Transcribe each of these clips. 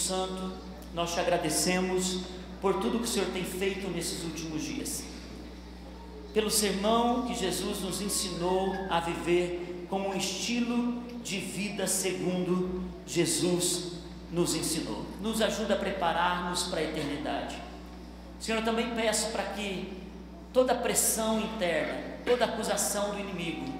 Santo, nós te agradecemos por tudo que o Senhor tem feito nesses últimos dias, pelo sermão que Jesus nos ensinou a viver como um estilo de vida segundo Jesus nos ensinou. Nos ajuda a preparar-nos para a eternidade. Senhor, eu também peço para que toda pressão interna, toda acusação do inimigo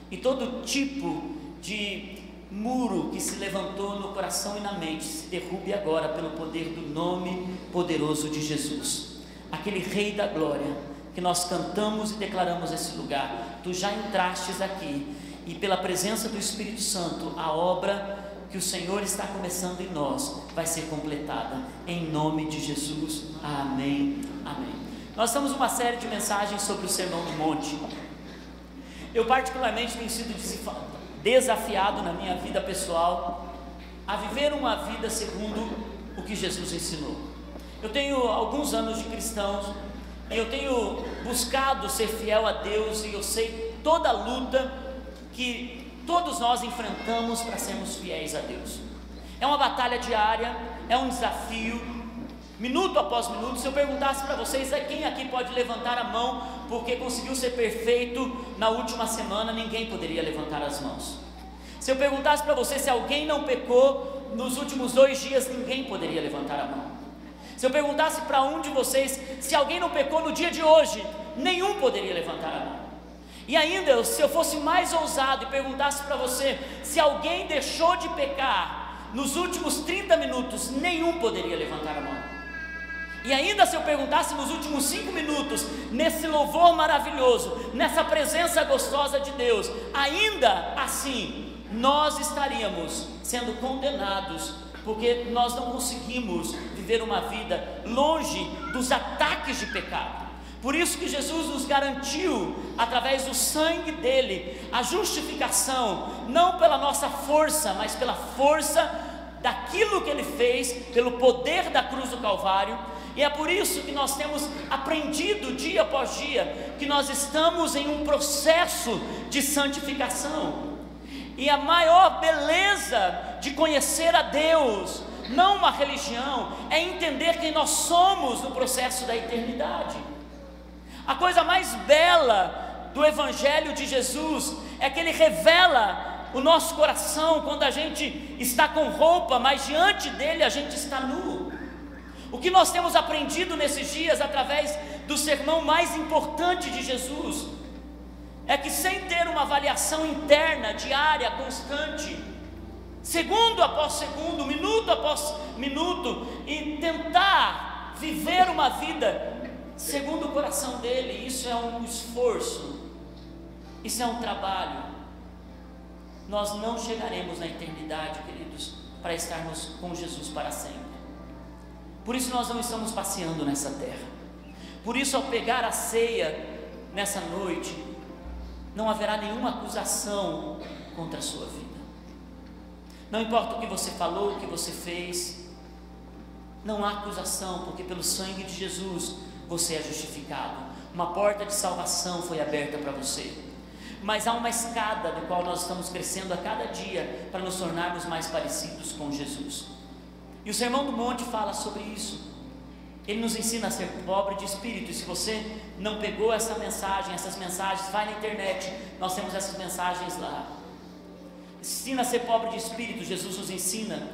e todo tipo de muro que se levantou no coração e na mente se derrube agora pelo poder do nome poderoso de Jesus, aquele Rei da Glória que nós cantamos e declaramos nesse lugar. Tu já entrastes aqui, e pela presença do Espírito Santo, a obra que o Senhor está começando em nós vai ser completada, em nome de Jesus, amém, amém. Nós estamos numa série de mensagens sobre o Sermão do Monte. Eu particularmente tenho sido desafiado na minha vida pessoal a viver uma vida segundo o que Jesus ensinou. Eu tenho alguns anos de cristão e eu tenho buscado ser fiel a Deus, e eu sei toda a luta que todos nós enfrentamos para sermos fiéis a Deus. É uma batalha diária, é um desafio, minuto após minuto. Se eu perguntasse para vocês, quem aqui pode levantar a mão porque conseguiu ser perfeito na última semana, ninguém poderia levantar as mãos. Se eu perguntasse para vocês se alguém não pecou nos últimos 2 dias, ninguém poderia levantar a mão. Se eu perguntasse para um de vocês se alguém não pecou no dia de hoje, nenhum poderia levantar a mão. E ainda, se eu fosse mais ousado e perguntasse para você se alguém deixou de pecar nos últimos 30 minutos, nenhum poderia levantar a mão. E ainda, se eu perguntasse nos últimos 5 minutos, nesse louvor maravilhoso, nessa presença gostosa de Deus, ainda assim, nós estaríamos sendo condenados, porque nós não conseguimos viver uma vida longe dos ataques de pecado. Por isso que Jesus nos garantiu, através do sangue dele, a justificação, não pela nossa força, mas pela força daquilo que ele fez, pelo poder da cruz do Calvário. E é por isso que nós temos aprendido dia após dia, que nós estamos em um processo de santificação. E a maior beleza de conhecer a Deus, não uma religião, é entender quem nós somos no processo da eternidade. A coisa mais bela do Evangelho de Jesus é que ele revela o nosso coração quando a gente está com roupa, mas diante dele a gente está nu. O que nós temos aprendido nesses dias, através do sermão mais importante de Jesus, é que sem ter uma avaliação interna, diária, constante, segundo após segundo, minuto após minuto, e tentar viver uma vida segundo o coração dele, isso é um esforço, isso é um trabalho. Nós não chegaremos na eternidade, queridos, para estarmos com Jesus para sempre. Por isso nós não estamos passeando nessa terra. Por isso, ao pegar a ceia nessa noite, não haverá nenhuma acusação contra a sua vida. Não importa o que você falou, o que você fez, não há acusação, porque pelo sangue de Jesus você é justificado. Uma porta de salvação foi aberta para você. Mas há uma escada do qual nós estamos crescendo a cada dia para nos tornarmos mais parecidos com Jesus. E o Sermão do Monte fala sobre isso. Ele nos ensina a ser pobre de espírito. E se você não pegou essa mensagem, essas mensagens, vai na internet, nós temos essas mensagens lá. Ensina a ser pobre de espírito. Jesus nos ensina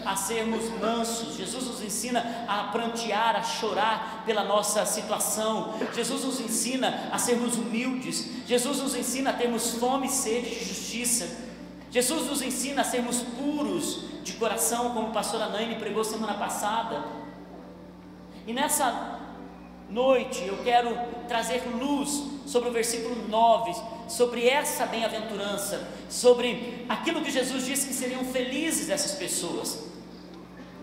a sermos mansos. Jesus nos ensina a prantear, a chorar pela nossa situação. Jesus nos ensina a sermos humildes. Jesus nos ensina a termos fome e sede de justiça. Jesus nos ensina a sermos puros de coração, como a pastora Naine pregou semana passada. E nessa noite eu quero trazer luz sobre o versículo 9, sobre essa bem-aventurança, sobre aquilo que Jesus disse que seriam felizes essas pessoas.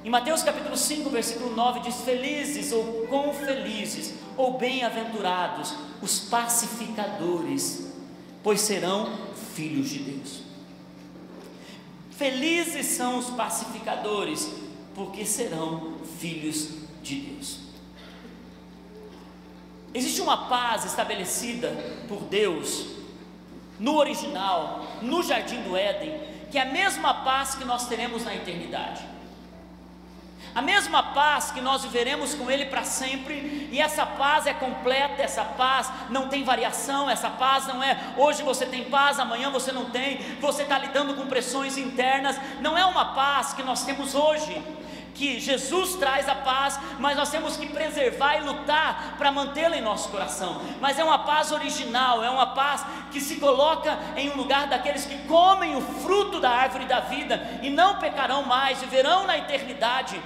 Em Mateus capítulo 5, versículo 9 diz: felizes ou quão felizes ou bem-aventurados os pacificadores, pois serão filhos de Deus. Felizes são os pacificadores, porque serão filhos de Deus. Existe uma paz estabelecida por Deus no original, no jardim do Éden, que é a mesma paz que nós teremos na eternidade. a mesma paz que nós viveremos com Ele para sempre, e essa paz é completa, essa paz não tem variação, essa paz não é hoje você tem paz, amanhã você não tem, você está lidando com pressões internas, não é uma paz que nós temos hoje, que Jesus traz a paz, mas nós temos que preservar e lutar para mantê-la em nosso coração, mas é uma paz original, é uma paz que se coloca em um lugar daqueles que comem o fruto da árvore da vida, e não pecarão mais, viverão na eternidade.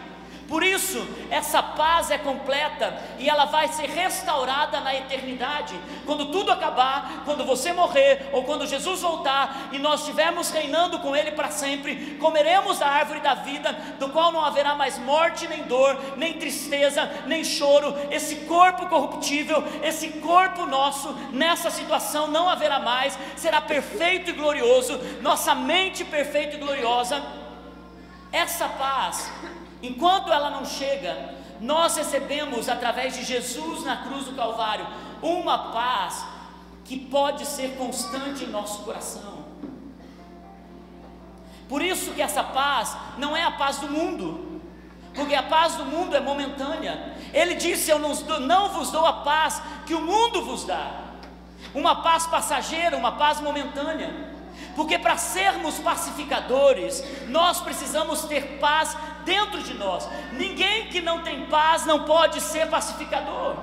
Por isso, essa paz é completa, e ela vai ser restaurada na eternidade, quando tudo acabar, quando você morrer, ou quando Jesus voltar, e nós estivermos reinando com Ele para sempre, comeremos a árvore da vida, do qual não haverá mais morte, nem dor, nem tristeza, nem choro. Esse corpo corruptível, esse corpo nosso, nessa situação não haverá mais, será perfeito e glorioso, nossa mente perfeita e gloriosa. Essa paz, enquanto ela não chega, nós recebemos através de Jesus na cruz do Calvário uma paz que pode ser constante em nosso coração. Por isso que essa paz não é a paz do mundo, porque a paz do mundo é momentânea. Ele disse: eu não vos dou a paz que o mundo vos dá, uma paz passageira, uma paz momentânea. Porque para sermos pacificadores, nós precisamos ter paz dentro de nós. Ninguém que não tem paz não pode ser pacificador.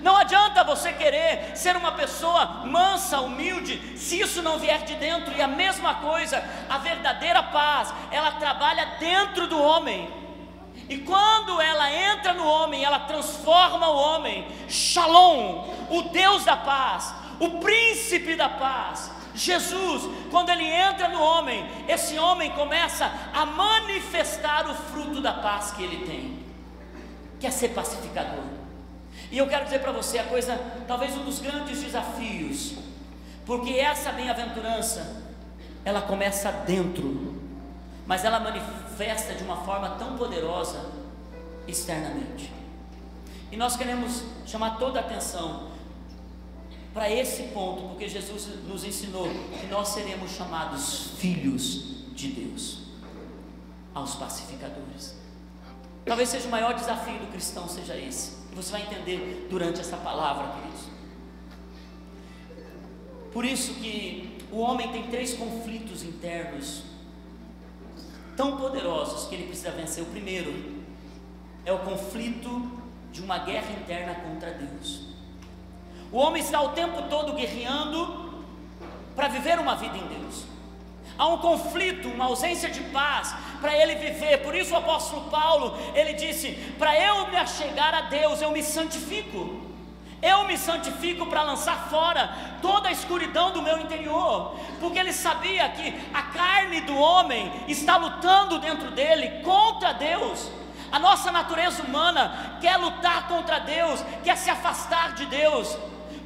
Não adianta você querer ser uma pessoa mansa, humilde, se isso não vier de dentro. E a mesma coisa, a verdadeira paz, ela trabalha dentro do homem. E quando ela entra no homem, ela transforma o homem. Shalom, o Deus da paz, o príncipe da paz, Jesus, quando Ele entra no homem, esse homem começa a manifestar o fruto da paz que ele tem, que é ser pacificador. E eu quero dizer para você a coisa, talvez um dos grandes desafios, porque essa bem-aventurança, ela começa dentro, mas ela manifesta de uma forma tão poderosa externamente. E nós queremos chamar toda a atenção para esse ponto, porque Jesus nos ensinou que nós seremos chamados filhos de Deus, aos pacificadores. Talvez seja o maior desafio do cristão, seja esse, e você vai entender durante essa palavra, queridos. Por isso que o homem tem 3 conflitos internos tão poderosos que ele precisa vencer. O primeiro é o conflito de uma guerra interna contra Deus. O homem está o tempo todo guerreando para viver uma vida em Deus. Há um conflito, uma ausência de paz para ele viver. Por isso o apóstolo Paulo, ele disse: para eu me achegar a Deus, eu me santifico. Eu me santifico para lançar fora toda a escuridão do meu interior, porque ele sabia que a carne do homem está lutando dentro dele contra Deus. A nossa natureza humana quer lutar contra Deus, quer se afastar de Deus.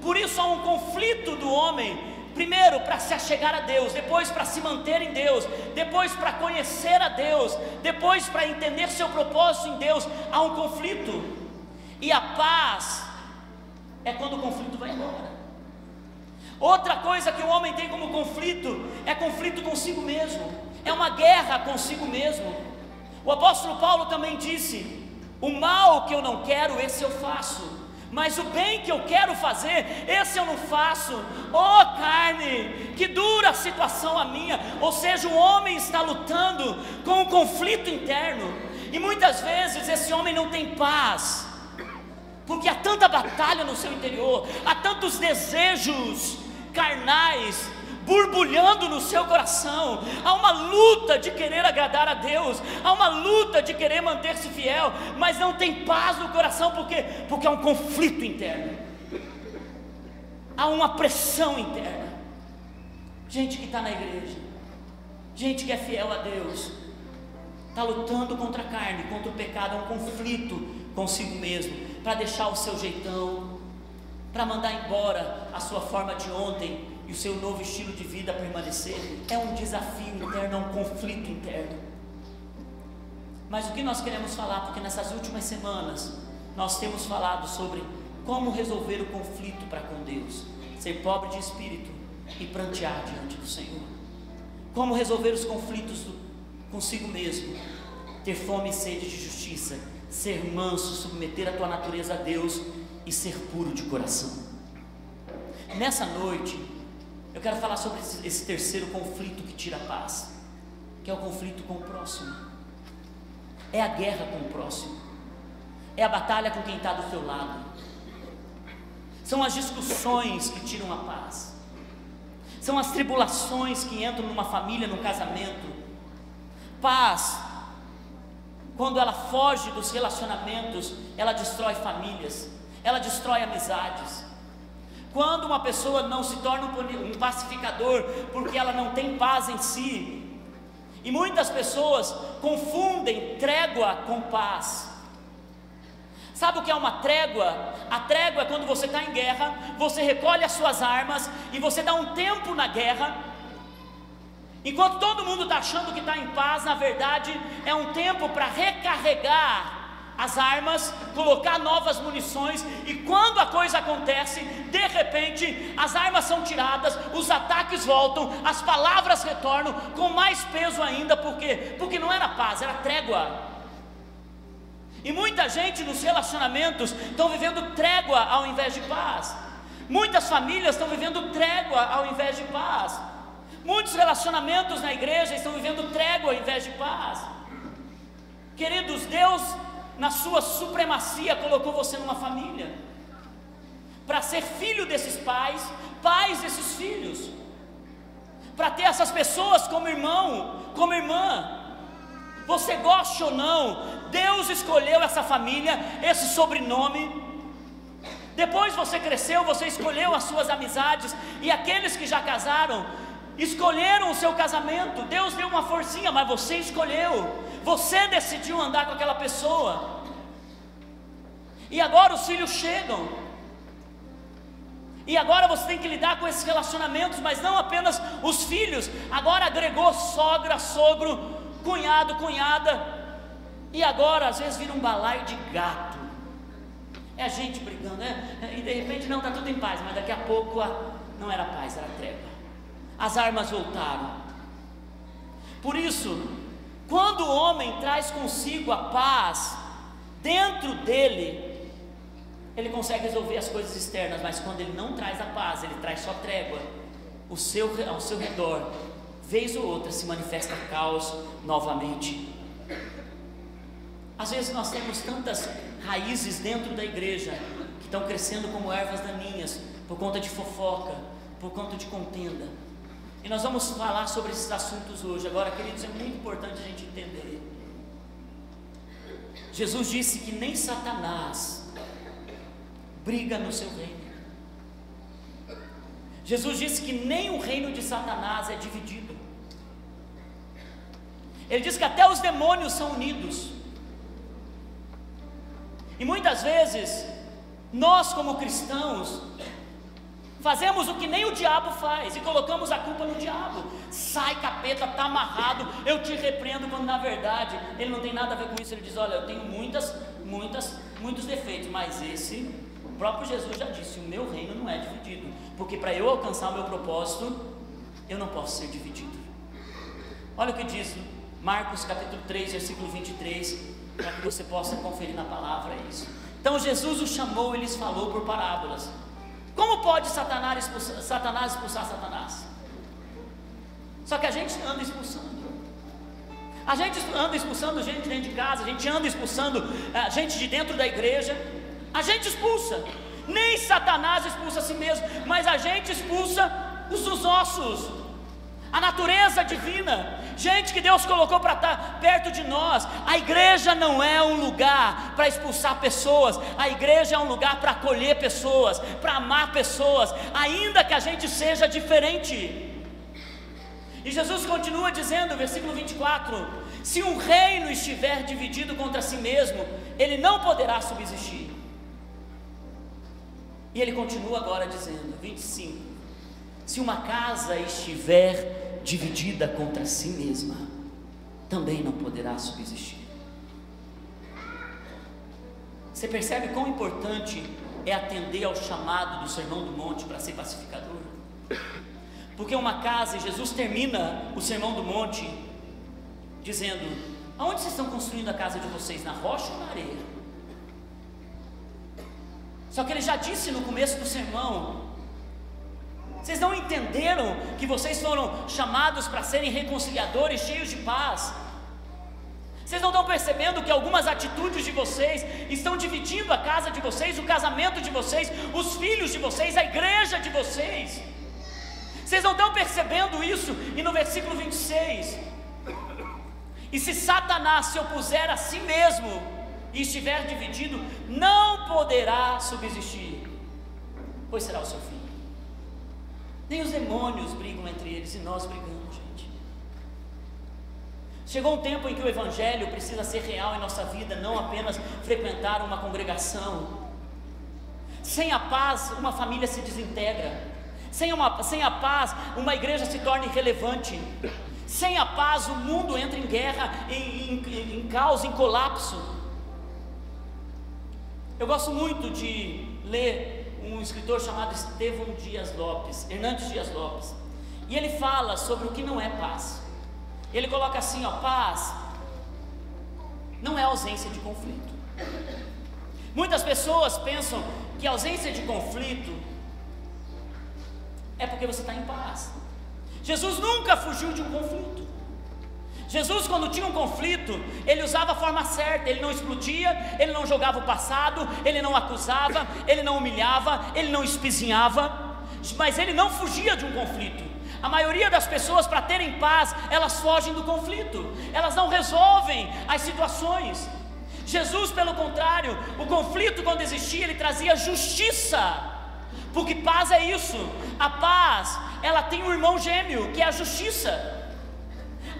Por isso há um conflito do homem, primeiro para se achegar a Deus, depois para se manter em Deus, depois para conhecer a Deus, depois para entender seu propósito em Deus. Há um conflito, e a paz é quando o conflito vai embora. Outra coisa que o homem tem como conflito é conflito consigo mesmo, é uma guerra consigo mesmo. O apóstolo Paulo também disse: o mal que eu não quero, esse eu faço, mas o bem que eu quero fazer, esse eu não faço. Oh carne, que dura situação a minha. Ou seja, o homem está lutando com um conflito interno, e muitas vezes esse homem não tem paz, porque há tanta batalha no seu interior, há tantos desejos carnais borbulhando no seu coração, há uma luta de querer agradar a Deus, há uma luta de querer manter-se fiel, mas não tem paz no coração, porque há um conflito interno, há uma pressão interna. Gente que está na igreja, gente que é fiel a Deus, está lutando contra a carne, contra o pecado, há um conflito consigo mesmo, para deixar o seu jeitão, para mandar embora a sua forma de ontem e o seu novo estilo de vida permanecer. É um desafio interno, é um conflito interno. Mas o que nós queremos falar, porque nessas últimas semanas nós temos falado sobre como resolver o conflito para com Deus, ser pobre de espírito e prantear diante do Senhor, como resolver os conflitos consigo mesmo, ter fome e sede de justiça, ser manso, submeter a tua natureza a Deus e ser puro de coração. Nessa noite, eu quero falar sobre esse terceiro conflito que tira a paz, que é o conflito com o próximo. É a guerra com o próximo, é a batalha com quem está do teu lado, são as discussões que tiram a paz, são as tribulações que entram numa família, num casamento. Paz, quando ela foge dos relacionamentos, ela destrói famílias, ela destrói amizades. Quando uma pessoa não se torna um pacificador, porque ela não tem paz em si, e muitas pessoas confundem trégua com paz. Sabe o que é uma trégua? A trégua é quando você está em guerra, você recolhe as suas armas e você dá um tempo na guerra. Enquanto todo mundo está achando que está em paz, na verdade é um tempo para recarregar as armas, colocar novas munições, e quando a coisa acontece, de repente as armas são tiradas, os ataques voltam, as palavras retornam com mais peso ainda. Por quê? Porque não era paz, era trégua. E muita gente nos relacionamentos estão vivendo trégua ao invés de paz. Muitas famílias estão vivendo trégua ao invés de paz. Muitos relacionamentos na igreja estão vivendo trégua ao invés de paz. Queridos, Deus, na sua supremacia, colocou você numa família para ser filho desses pais, pais desses filhos, para ter essas pessoas como irmão, como irmã. Você goste ou não, Deus escolheu essa família, esse sobrenome. Depois você cresceu, você escolheu as suas amizades, e aqueles que já casaram escolheram o seu casamento. Deus deu uma forcinha, mas você escolheu, você decidiu andar com aquela pessoa. E agora os filhos chegam, e agora você tem que lidar com esses relacionamentos, mas não apenas os filhos, agora agregou sogra, sogro, cunhado, cunhada, e agora às vezes vira um balaio de gato. É a gente brigando, né? E de repente não, está tudo em paz, mas daqui a pouco não era paz, era trégua. As armas voltaram. Por isso, quando o homem traz consigo a paz dentro dele, ele consegue resolver as coisas externas. Mas quando ele não traz a paz, ele traz só trégua, ao seu redor, vez ou outra, se manifesta caos novamente. Às vezes nós temos tantas raízes dentro da igreja que estão crescendo como ervas daninhas, por conta de fofoca, por conta de contenda. E nós vamos falar sobre esses assuntos hoje. Agora, queridos, é muito importante a gente entender. Jesus disse que nem Satanás briga no seu reino. Jesus disse que nem o reino de Satanás é dividido. Ele diz que até os demônios são unidos. E muitas vezes, nós como cristãos, fazemos o que nem o diabo faz e colocamos a culpa no diabo. Sai, capeta, está amarrado, eu te repreendo, quando na verdade ele não tem nada a ver com isso. Ele diz: olha, eu tenho muitos defeitos, mas esse, o próprio Jesus já disse, o meu reino não é dividido, porque para eu alcançar o meu propósito, eu não posso ser dividido. Olha o que diz Marcos capítulo 3, versículo 23, para que você possa conferir na palavra isso. Então Jesus os chamou e lhes falou por parábolas. Como pode Satanás expulsar Satanás? Só que a gente anda expulsando. A gente anda expulsando gente dentro de casa, a gente anda expulsando gente de dentro da igreja. A gente expulsa. Nem Satanás expulsa a si mesmo, mas a gente expulsa os dos nossos, a natureza divina, gente que Deus colocou para estar perto de nós. A igreja não é um lugar para expulsar pessoas, a igreja é um lugar para acolher pessoas, para amar pessoas, ainda que a gente seja diferente. E Jesus continua dizendo, versículo 24: se um reino estiver dividido contra si mesmo, ele não poderá subsistir. E ele continua agora dizendo, 25: se uma casa estiver dividida contra si mesma, também não poderá subsistir. Você percebe quão importante é atender ao chamado do Sermão do Monte para ser pacificador? Porque uma casa, e Jesus termina o Sermão do Monte dizendo: Aonde vocês estão construindo a casa de vocês? Na rocha ou na areia? Só que ele já disse no começo do sermão: vocês não entenderam que vocês foram chamados para serem reconciliadores, cheios de paz? Vocês não estão percebendo que algumas atitudes de vocês estão dividindo a casa de vocês, o casamento de vocês, os filhos de vocês, a igreja de vocês? Vocês não estão percebendo isso? E no versículo 26: e se Satanás se opuser a si mesmo e estiver dividido, não poderá subsistir, pois será o seu fim. Nem os demônios brigam entre eles, e nós brigamos, gente. Chegou um tempo em que o evangelho precisa ser real em nossa vida, não apenas frequentar uma congregação. Sem a paz, uma família se desintegra. Sem a paz, uma igreja se torna irrelevante. Sem a paz, o mundo entra em guerra, em caos, em colapso. Eu gosto muito de ler um escritor chamado Estevão Dias Lopes, Hernandes Dias Lopes, e ele fala sobre o que não é paz. Ele coloca assim, ó: paz não é ausência de conflito. Muitas pessoas pensam que a ausência de conflito é porque você está em paz. Jesus nunca fugiu de um conflito. Jesus, quando tinha um conflito, ele usava a forma certa. Ele não explodia, ele não jogava o passado, ele não acusava, ele não humilhava, ele não espizinhava, mas ele não fugia de um conflito. A maioria das pessoas, para terem paz, elas fogem do conflito, elas não resolvem as situações. Jesus, pelo contrário, o conflito, quando existia, ele trazia justiça, porque paz é isso. A paz, ela tem um irmão gêmeo, que é a justiça.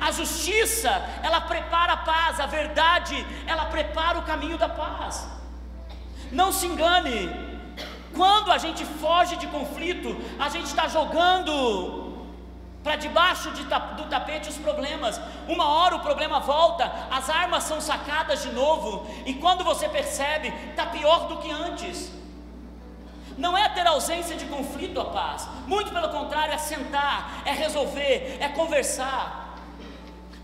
A justiça, ela prepara a paz. A verdade, ela prepara o caminho da paz. Não se engane, quando a gente foge de conflito, a gente está jogando para debaixo do tapete os problemas. Uma hora o problema volta, as armas são sacadas de novo, e quando você percebe, está pior do que antes. Não é ter ausência de conflito a paz, muito pelo contrário, é sentar, é resolver, é conversar.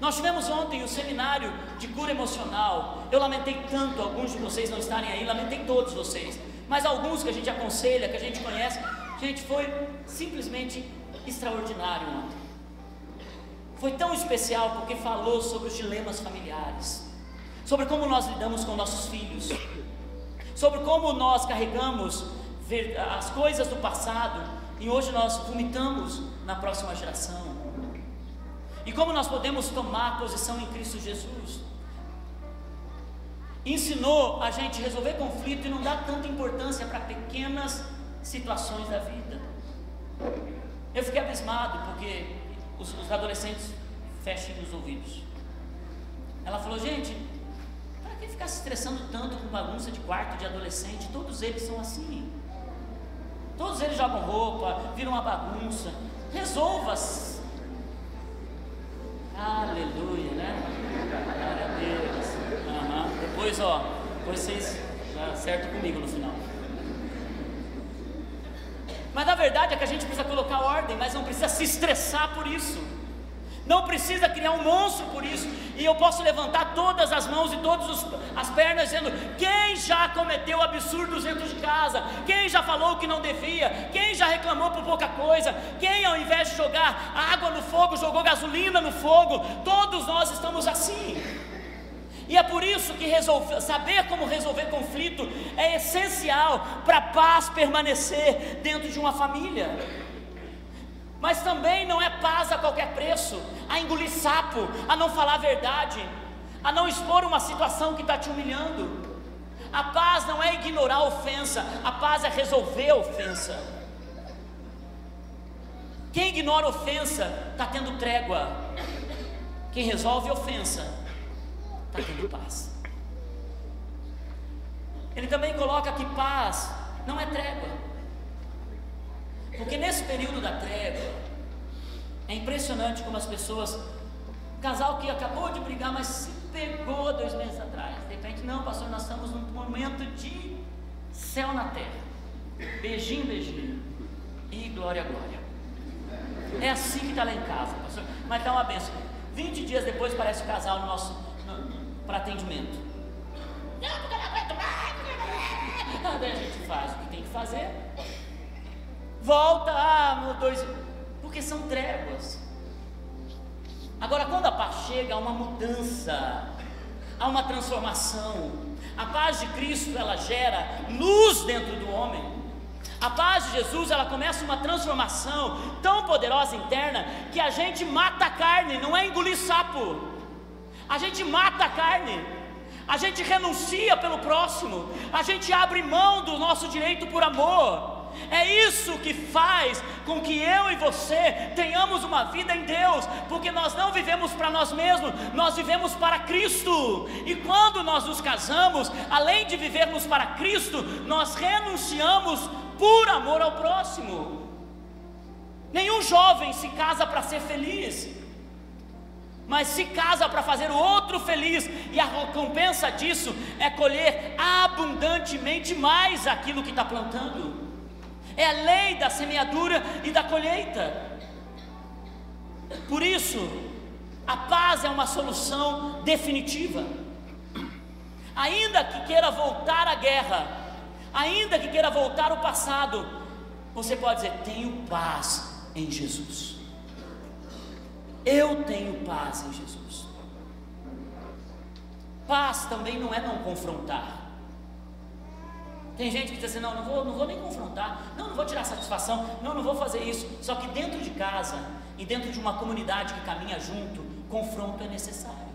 Nós tivemos ontem o seminário de cura emocional. Eu lamentei tanto alguns de vocês não estarem aí, lamentei todos vocês, mas alguns que a gente aconselha, que a gente conhece, gente, foi simplesmente extraordinário ontem. Foi tão especial porque falou sobre os dilemas familiares, sobre como nós lidamos com nossos filhos, sobre como nós carregamos as coisas do passado e hoje nós vomitamos na próxima geração, e como nós podemos tomar posição em Cristo Jesus. Ensinou a gente a resolver conflito e não dar tanta importância para pequenas situações da vida. Eu fiquei abismado porque os adolescentes fecham os ouvidos. Ela falou: gente, para que ficar se estressando tanto com bagunça de quarto de adolescente? Todos eles são assim. Todos eles jogam roupa, viram uma bagunça. Resolva-se. Aleluia, né? Glória a Deus. Depois vocês acertam comigo no final. Mas na verdade é que a gente precisa colocar ordem, mas não precisa se estressar por isso. Não precisa criar um monstro por isso. E eu posso levantar todas as mãos e todas as pernas dizendo: quem já cometeu absurdos dentro de casa? Quem já falou o que não devia? Quem já reclamou por pouca coisa? Quem, ao invés de jogar água no fogo, jogou gasolina no fogo? Todos nós estamos assim. E é por isso que saber como resolver conflito é essencial para a paz permanecer dentro de uma família. Mas também não é paz a qualquer preço, a engolir sapo, a não falar a verdade, a não expor uma situação que está te humilhando. A paz não é ignorar a ofensa, a paz é resolver a ofensa. Quem ignora a ofensa está tendo trégua. Quem resolve a ofensa está tendo paz. Ele também coloca que paz não é trégua. Porque nesse período da trégua, é impressionante como as pessoas, casal que acabou de brigar, mas se pegou 2 meses atrás, de repente: não, pastor, nós estamos num momento de céu na terra, beijinho, beijinho, e glória, glória. É assim que está lá em casa, pastor, mas está uma bênção. 20 dias depois parece o casal para atendimento. Não, porque eu não aguento mais. Daí a gente faz o que tem que fazer. Volta, porque são tréguas. Agora, quando a paz chega, há uma mudança, há uma transformação. A paz de Cristo, ela gera luz dentro do homem. A paz de Jesus, ela começa uma transformação tão poderosa interna, que a gente mata a carne, não é engolir sapo. A gente mata a carne, a gente renuncia pelo próximo, a gente abre mão do nosso direito por amor. É isso que faz com que eu e você tenhamos uma vida em Deus, porque nós não vivemos para nós mesmos, nós vivemos para Cristo. E quando nós nos casamos, além de vivermos para Cristo, nós renunciamos por amor ao próximo. Nenhum jovem se casa para ser feliz, mas se casa para fazer o outro feliz, e a recompensa disso é colher abundantemente mais aquilo que está plantando. É a lei da semeadura e da colheita. Por isso, a paz é uma solução definitiva. Ainda que queira voltar à guerra, ainda que queira voltar ao passado, você pode dizer: tenho paz em Jesus. Eu tenho paz em Jesus. Paz também não é não confrontar. Tem gente que diz assim: não vou nem confrontar, não vou tirar satisfação, não vou fazer isso. Só que dentro de casa e dentro de uma comunidade que caminha junto, confronto é necessário.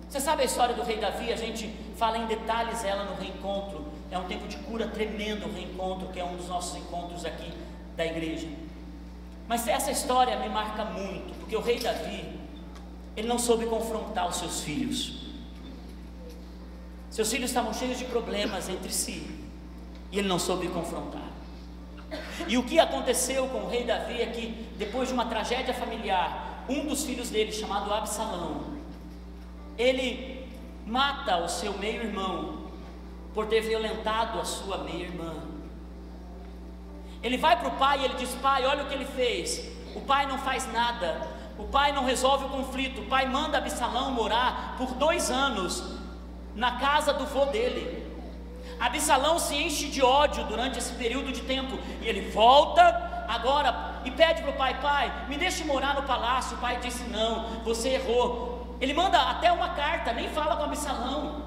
Você sabe a história do rei Davi? A gente fala em detalhes ela no reencontro. É um tempo de cura tremendo, o reencontro, que é um dos nossos encontros aqui da igreja. Mas essa história me marca muito, porque o rei Davi, ele não soube confrontar os seus filhos. Seus filhos estavam cheios de problemas entre si, e ele não soube confrontar. E o que aconteceu com o rei Davi é que, depois de uma tragédia familiar, um dos filhos dele, chamado Absalão, ele mata o seu meio-irmão por ter violentado a sua meia-irmã. Ele vai para o pai e ele diz: pai, olha o que ele fez. O pai não faz nada, o pai não resolve o conflito. O pai manda Absalão morar por 2 anos na casa do vô dele. Absalão se enche de ódio durante esse período de tempo, e ele volta agora e pede para o pai: pai, me deixe morar no palácio. O pai disse: não, você errou. Ele manda até uma carta, nem fala com Absalão.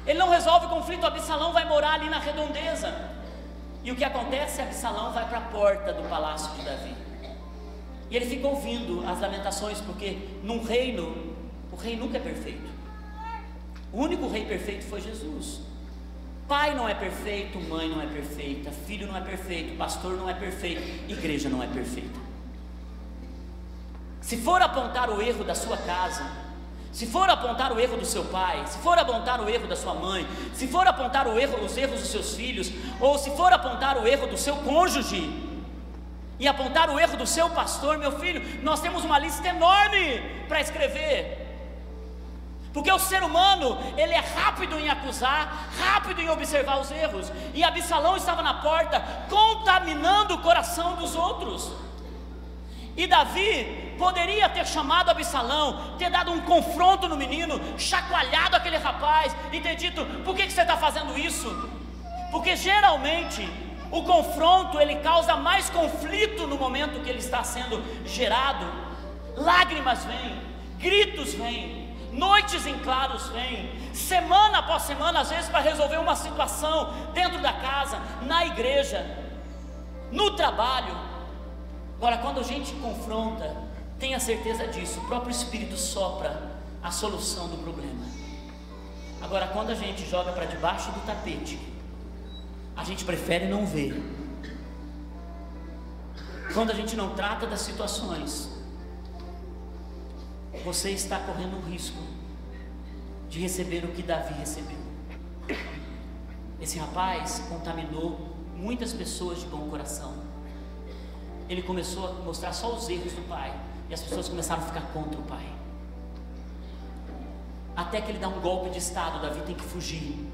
Ele não resolve o conflito. Absalão vai morar ali na redondeza, e o que acontece? Absalão vai para a porta do palácio de Davi, e ele fica ouvindo as lamentações, porque num reino, o rei nunca é perfeito. O único rei perfeito foi Jesus. Pai não é perfeito, mãe não é perfeita, filho não é perfeito, pastor não é perfeito, igreja não é perfeita. Se for apontar o erro da sua casa, se for apontar o erro do seu pai, se for apontar o erro da sua mãe, se for apontar os erros dos seus filhos, ou se for apontar o erro do seu cônjuge, e apontar o erro do seu pastor, meu filho, nós temos uma lista enorme para escrever. Porque o ser humano, ele é rápido em acusar, rápido em observar os erros. E Absalão estava na porta, contaminando o coração dos outros. E Davi poderia ter chamado Absalão, ter dado um confronto no menino, chacoalhado aquele rapaz e ter dito: por que você está fazendo isso? Porque geralmente o confronto, ele causa mais conflito no momento que ele está sendo gerado. Lágrimas vêm, gritos vêm, noites em claros vêm, semana após semana, às vezes para resolver uma situação dentro da casa, na igreja, no trabalho. Agora, quando a gente confronta, tenha certeza disso, o próprio Espírito sopra a solução do problema. Agora, quando a gente joga para debaixo do tapete, a gente prefere não ver. Quando a gente não trata das situações, você está correndo o risco de receber o que Davi recebeu. Esse rapaz contaminou muitas pessoas de bom coração. Ele começou a mostrar só os erros do pai, e as pessoas começaram a ficar contra o pai, até que ele dá um golpe de estado. Davi tem que fugir,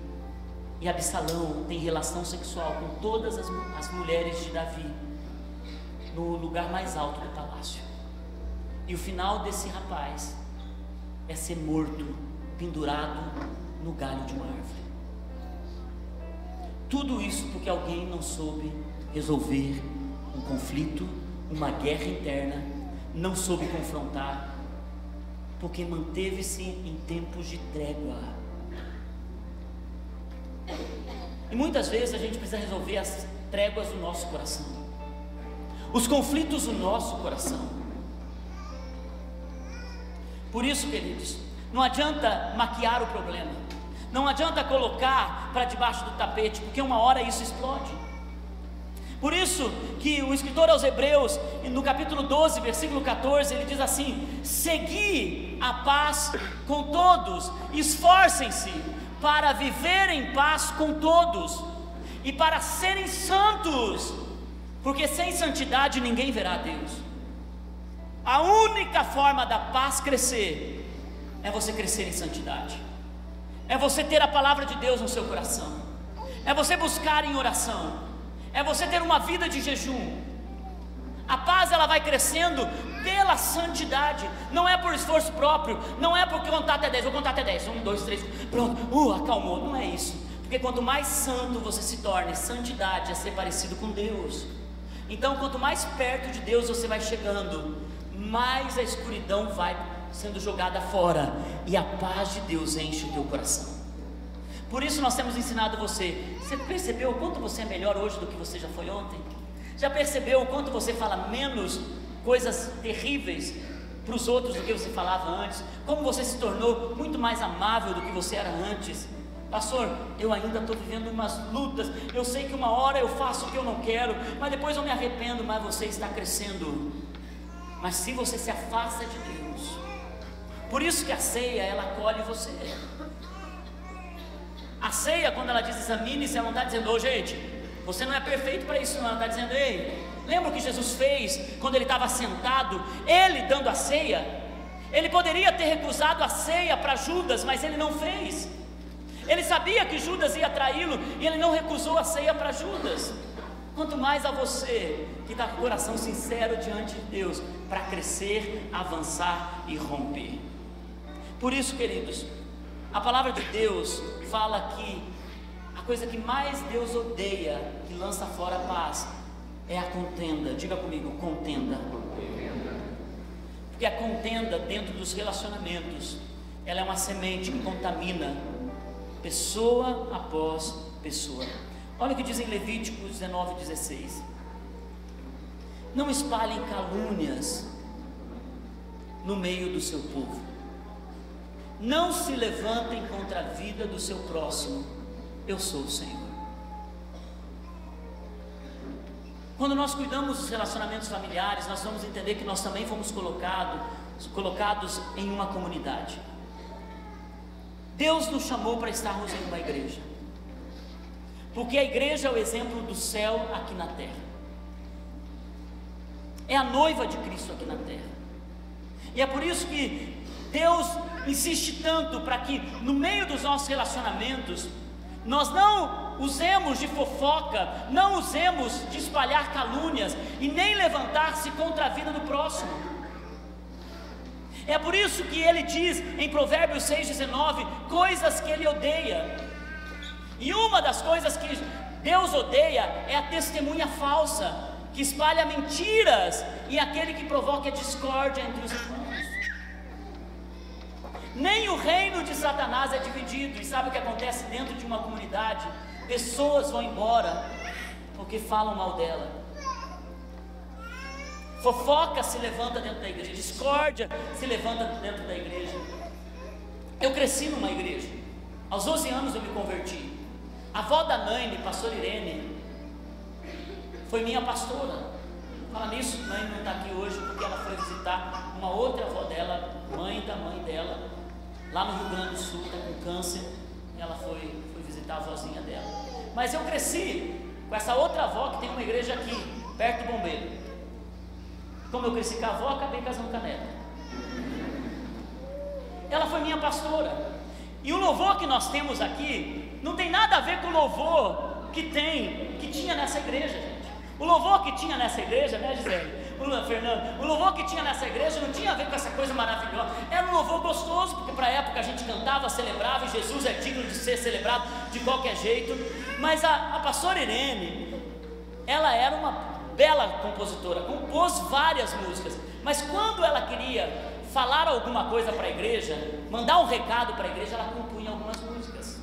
e Absalão tem relação sexual com todas as mulheres de Davi, no lugar mais alto do palácio. E o final desse rapaz é ser morto, pendurado no galho de uma árvore. Tudo isso porque alguém não soube resolver um conflito, uma guerra interna, não soube confrontar, porque manteve-se em tempos de trégua. E muitas vezes a gente precisa resolver as tréguas do nosso coração, os conflitos do nosso coração. Por isso, queridos, não adianta maquiar o problema, não adianta colocar para debaixo do tapete, porque uma hora isso explode. Por isso que o escritor aos Hebreus, no capítulo 12, versículo 14, ele diz assim: segui a paz com todos, esforcem-se para viver em paz com todos, e para serem santos, porque sem santidade ninguém verá a Deus. A única forma da paz crescer é você crescer em santidade, é você ter a palavra de Deus no seu coração, é você buscar em oração, é você ter uma vida de jejum. A paz ela vai crescendo pela santidade, não é por esforço próprio, não é porque contar até 10, vou contar até 10, 1, 2, 3, pronto, acalmou, não é isso. Porque quanto mais santo você se torna, santidade é ser parecido com Deus. Então quanto mais perto de Deus você vai chegando, mais a escuridão vai sendo jogada fora, e a paz de Deus enche o teu coração. Por isso nós temos ensinado você percebeu o quanto você é melhor hoje do que você já foi ontem? Já percebeu o quanto você fala menos coisas terríveis para os outros do que você falava antes? Como você se tornou muito mais amável do que você era antes? Pastor, eu ainda estou vivendo umas lutas, eu sei que uma hora eu faço o que eu não quero, mas depois eu me arrependo. Mas você está crescendo. Mas se você se afasta de Deus, por isso que a ceia ela acolhe você. A ceia, quando ela diz examine-se, ela não está dizendo: ô gente, você não é perfeito para isso não. Ela está dizendo: ei, lembra o que Jesus fez quando ele estava sentado, ele dando a ceia? Ele poderia ter recusado a ceia para Judas, mas ele não fez. Ele sabia que Judas ia traí-lo, e ele não recusou a ceia para Judas. Quanto mais a você, que está com o coração sincero diante de Deus, para crescer, avançar e romper. Por isso, queridos, a palavra de Deus fala que a coisa que mais Deus odeia, que lança fora a paz, é a contenda. Diga comigo, contenda. Porque a contenda dentro dos relacionamentos, ela é uma semente que contamina pessoa após pessoa. Olha o que diz em Levítico 19:16: não espalhem calúnias no meio do seu povo, não se levantem contra a vida do seu próximo, eu sou o Senhor. Quando nós cuidamos dos relacionamentos familiares, nós vamos entender que nós também fomos colocados em uma comunidade. Deus nos chamou para estarmos em uma igreja, porque a igreja é o exemplo do céu aqui na terra, é a noiva de Cristo aqui na terra. E é por isso que Deus insiste tanto para que no meio dos nossos relacionamentos nós não usemos de fofoca, não usemos de espalhar calúnias e nem levantar-se contra a vida do próximo. É por isso que ele diz em Provérbios 6,19 coisas que ele odeia. E uma das coisas que Deus odeia é a testemunha falsa, que espalha mentiras, e aquele que provoca a discórdia entre os irmãos. Nem o reino de Satanás é dividido. E sabe o que acontece dentro de uma comunidade? Pessoas vão embora porque falam mal dela. Fofoca se levanta dentro da igreja, discórdia se levanta dentro da igreja. Eu cresci numa igreja, aos 12 anos eu me converti. A avó da Naine, pastora Irene, foi minha pastora. Fala nisso, Naine não está aqui hoje porque ela foi visitar uma outra avó dela, mãe da mãe dela, lá no Rio Grande do Sul, está com câncer, e ela foi visitar a avózinha dela. Mas eu cresci com essa outra avó que tem uma igreja aqui, perto do Bombeiro. Como eu cresci com a avó, acabei casando com a neta. Ela foi minha pastora. E o louvor que nós temos aqui não tem nada a ver com o louvor que tinha nessa igreja, gente. O louvor que tinha nessa igreja, né, Gisele? Fernando, o louvor que tinha nessa igreja não tinha a ver com essa coisa maravilhosa, era um louvor gostoso, porque para a época a gente cantava, celebrava, e Jesus é digno de ser celebrado de qualquer jeito. Mas a pastora Irene, ela era uma bela compositora, compôs várias músicas, mas quando ela queria falar alguma coisa para a igreja, mandar um recado para a igreja, ela compunha algumas músicas,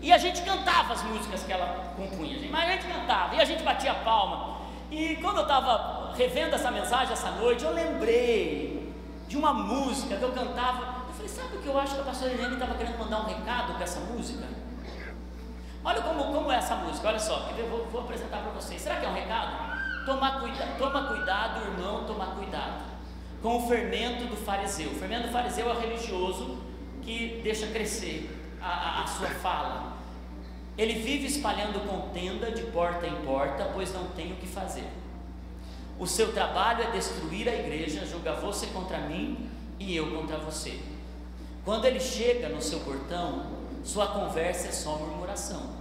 e a gente cantava as músicas que ela compunha, mas a gente cantava, e a gente batia palma. E quando eu estava revendo essa mensagem essa noite, eu lembrei de uma música que eu cantava. Eu falei, sabe o que eu acho que a pastora Irene estava querendo mandar um recado com essa música? Olha como é essa música, olha só, vou apresentar para vocês. Será que é um recado? Toma cuidado, irmão, toma cuidado com o fermento do fariseu. O fermento do fariseu é o religioso que deixa crescer a sua fala. Ele vive espalhando contenda de porta em porta, pois não tem o que fazer. O seu trabalho é destruir a igreja, julga você contra mim e eu contra você. Quando ele chega no seu portão, sua conversa é só murmuração.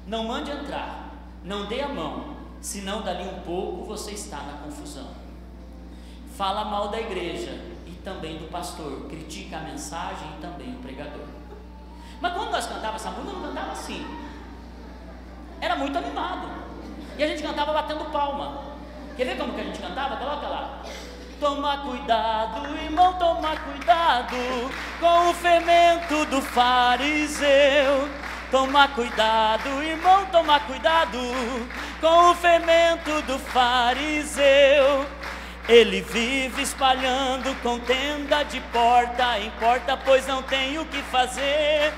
Não mande entrar, não dê a mão, senão dali um pouco você está na confusão. Fala mal da igreja e também do pastor, critica a mensagem e também o pregador. Mas quando nós cantávamos essa música, não cantava assim, era muito animado, e a gente cantava batendo palma. Quer ver como que a gente cantava? Coloca lá. Toma cuidado, irmão, toma cuidado com o fermento do fariseu. Toma cuidado, irmão, toma cuidado com o fermento do fariseu. Ele vive espalhando contenda de porta em porta, pois não tem o que fazer.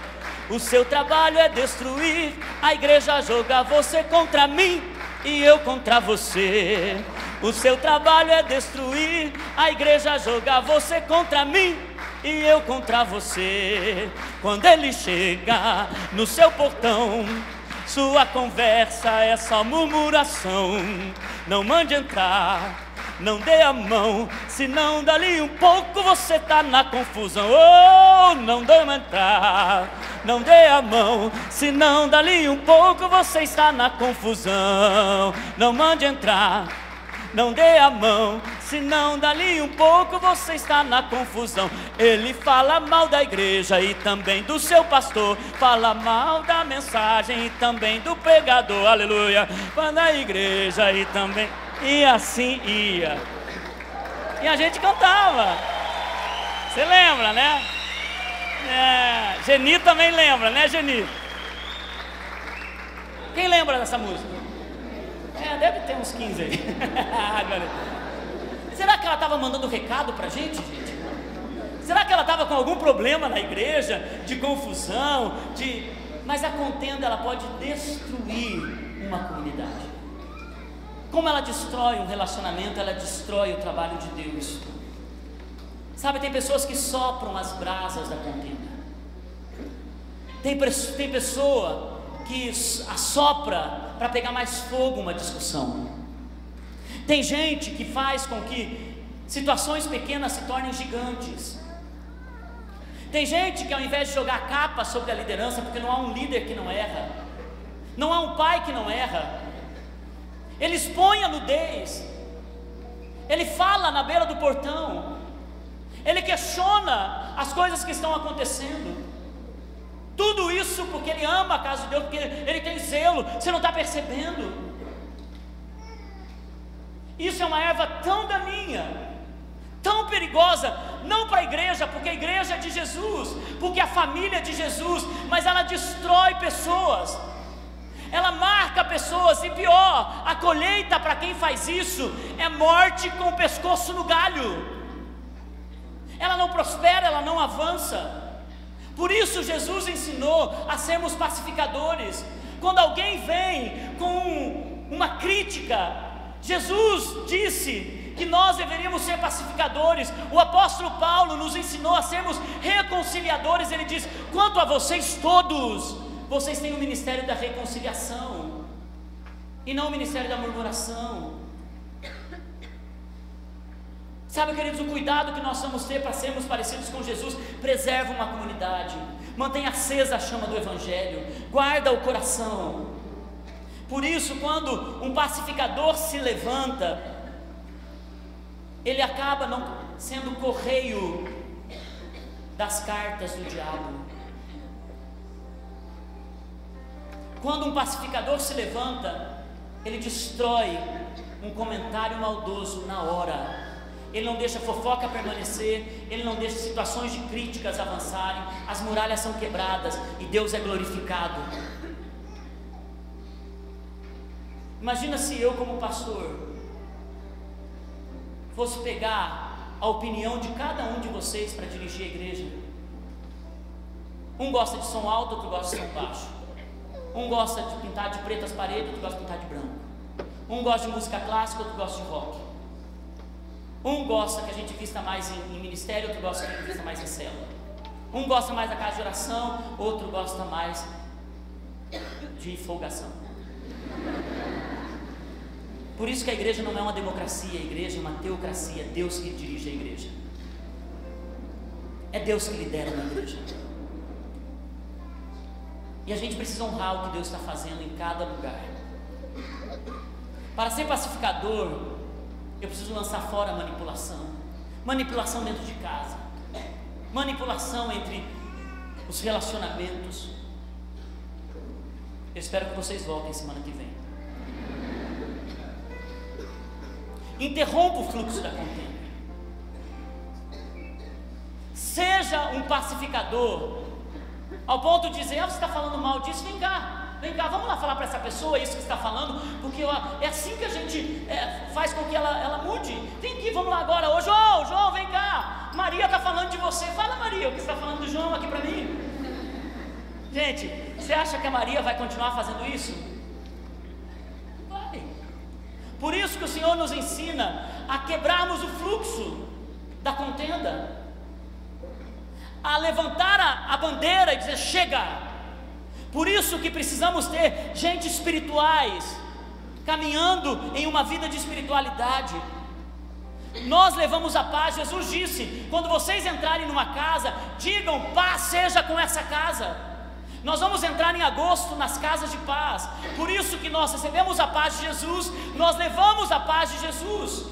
O seu trabalho é destruir a igreja, jogar você contra mim e eu contra você. O seu trabalho é destruir a igreja, jogar você contra mim e eu contra você. Quando ele chega no seu portão, sua conversa é só murmuração. Não mande entrar, não dê a mão, senão dali um pouco você tá na confusão. Oh, não dê entrar, não dê a mão, senão dali um pouco você está na confusão. Não mande entrar, não dê a mão, senão dali um pouco você está na confusão. Ele fala mal da igreja e também do seu pastor, fala mal da mensagem e também do pregador, aleluia. Fala da igreja e também... E assim ia. E a gente cantava. Você lembra, né? Geni também lembra, né, Geni? Quem lembra dessa música? Deve ter uns 15 aí. Será que ela estava mandando recado pra gente? Será que ela estava com algum problema na igreja? De confusão? Mas a contenda, ela pode destruir uma comunidade. Como ela destrói um relacionamento, ela destrói o trabalho de Deus. Sabe, tem pessoas que sopram as brasas da contenda. Tem pessoa que assopra para pegar mais fogo uma discussão. Tem gente que faz com que situações pequenas se tornem gigantes. Tem gente que, ao invés de jogar a capa sobre a liderança, porque não há um líder que não erra, não há um pai que não erra, ele expõe a nudez, ele fala na beira do portão, ele questiona as coisas que estão acontecendo. Tudo isso porque ele ama a casa de Deus, porque ele tem zelo. Você não está percebendo? Isso é uma erva tão daninha, tão perigosa, não para a igreja, porque a igreja é de Jesus, porque a família é de Jesus, mas ela destrói pessoas, ela marca pessoas, e pior, a colheita para quem faz isso é morte com o pescoço no galho. Ela não prospera, ela não avança. Por isso Jesus ensinou a sermos pacificadores. Quando alguém vem com uma crítica, Jesus disse que nós deveríamos ser pacificadores. O apóstolo Paulo nos ensinou a sermos reconciliadores. Ele diz: quanto a vocês todos, vocês têm o ministério da reconciliação e não o ministério da murmuração. Sabe, queridos, o cuidado que nós vamos ter para sermos parecidos com Jesus preserva uma comunidade, mantém acesa a chama do Evangelho, guarda o coração. Por isso, quando um pacificador se levanta, ele acaba não sendo correio das cartas do diabo. Quando um pacificador se levanta, ele destrói um comentário maldoso na hora. Ele não deixa fofoca permanecer, ele não deixa situações de críticas avançarem, as muralhas são quebradas e Deus é glorificado. Imagina se eu, como pastor, fosse pegar a opinião de cada um de vocês para dirigir a igreja. Um gosta de som alto, outro gosta de som baixo. Um gosta de pintar de preto as paredes, outro gosta de pintar de branco. Um gosta de música clássica, outro gosta de rock. Um gosta que a gente vista mais em ministério, outro gosta que a gente vista mais em célula. Um gosta mais da casa de oração, outro gosta mais de folgação. Por isso que a igreja não é uma democracia, a igreja é uma teocracia. É Deus que dirige a igreja. É Deus que lidera na igreja. E a gente precisa honrar o que Deus está fazendo em cada lugar. Para ser pacificador, eu preciso lançar fora a manipulação. Manipulação dentro de casa. Manipulação entre os relacionamentos. Eu espero que vocês voltem semana que vem. Interrompa o fluxo da contenda. Seja um pacificador, ao ponto de dizer: você está falando mal disso, vem cá, vamos lá falar para essa pessoa isso que você está falando, porque é assim que a gente faz com que ela mude. Vem aqui, vamos lá agora. Ô João, vem cá, Maria está falando de você. Fala, Maria, o que você está falando do João aqui para mim? Gente, você acha que a Maria vai continuar fazendo isso? Por isso que o Senhor nos ensina a quebrarmos o fluxo da contenda, a levantar a bandeira e dizer: chega. Por isso que precisamos ter gente espirituais caminhando em uma vida de espiritualidade. Nós levamos a paz. Jesus disse: quando vocês entrarem numa casa, digam: paz seja com essa casa. Nós vamos entrar em agosto nas casas de paz. Por isso que nós recebemos a paz de Jesus, nós levamos a paz de Jesus.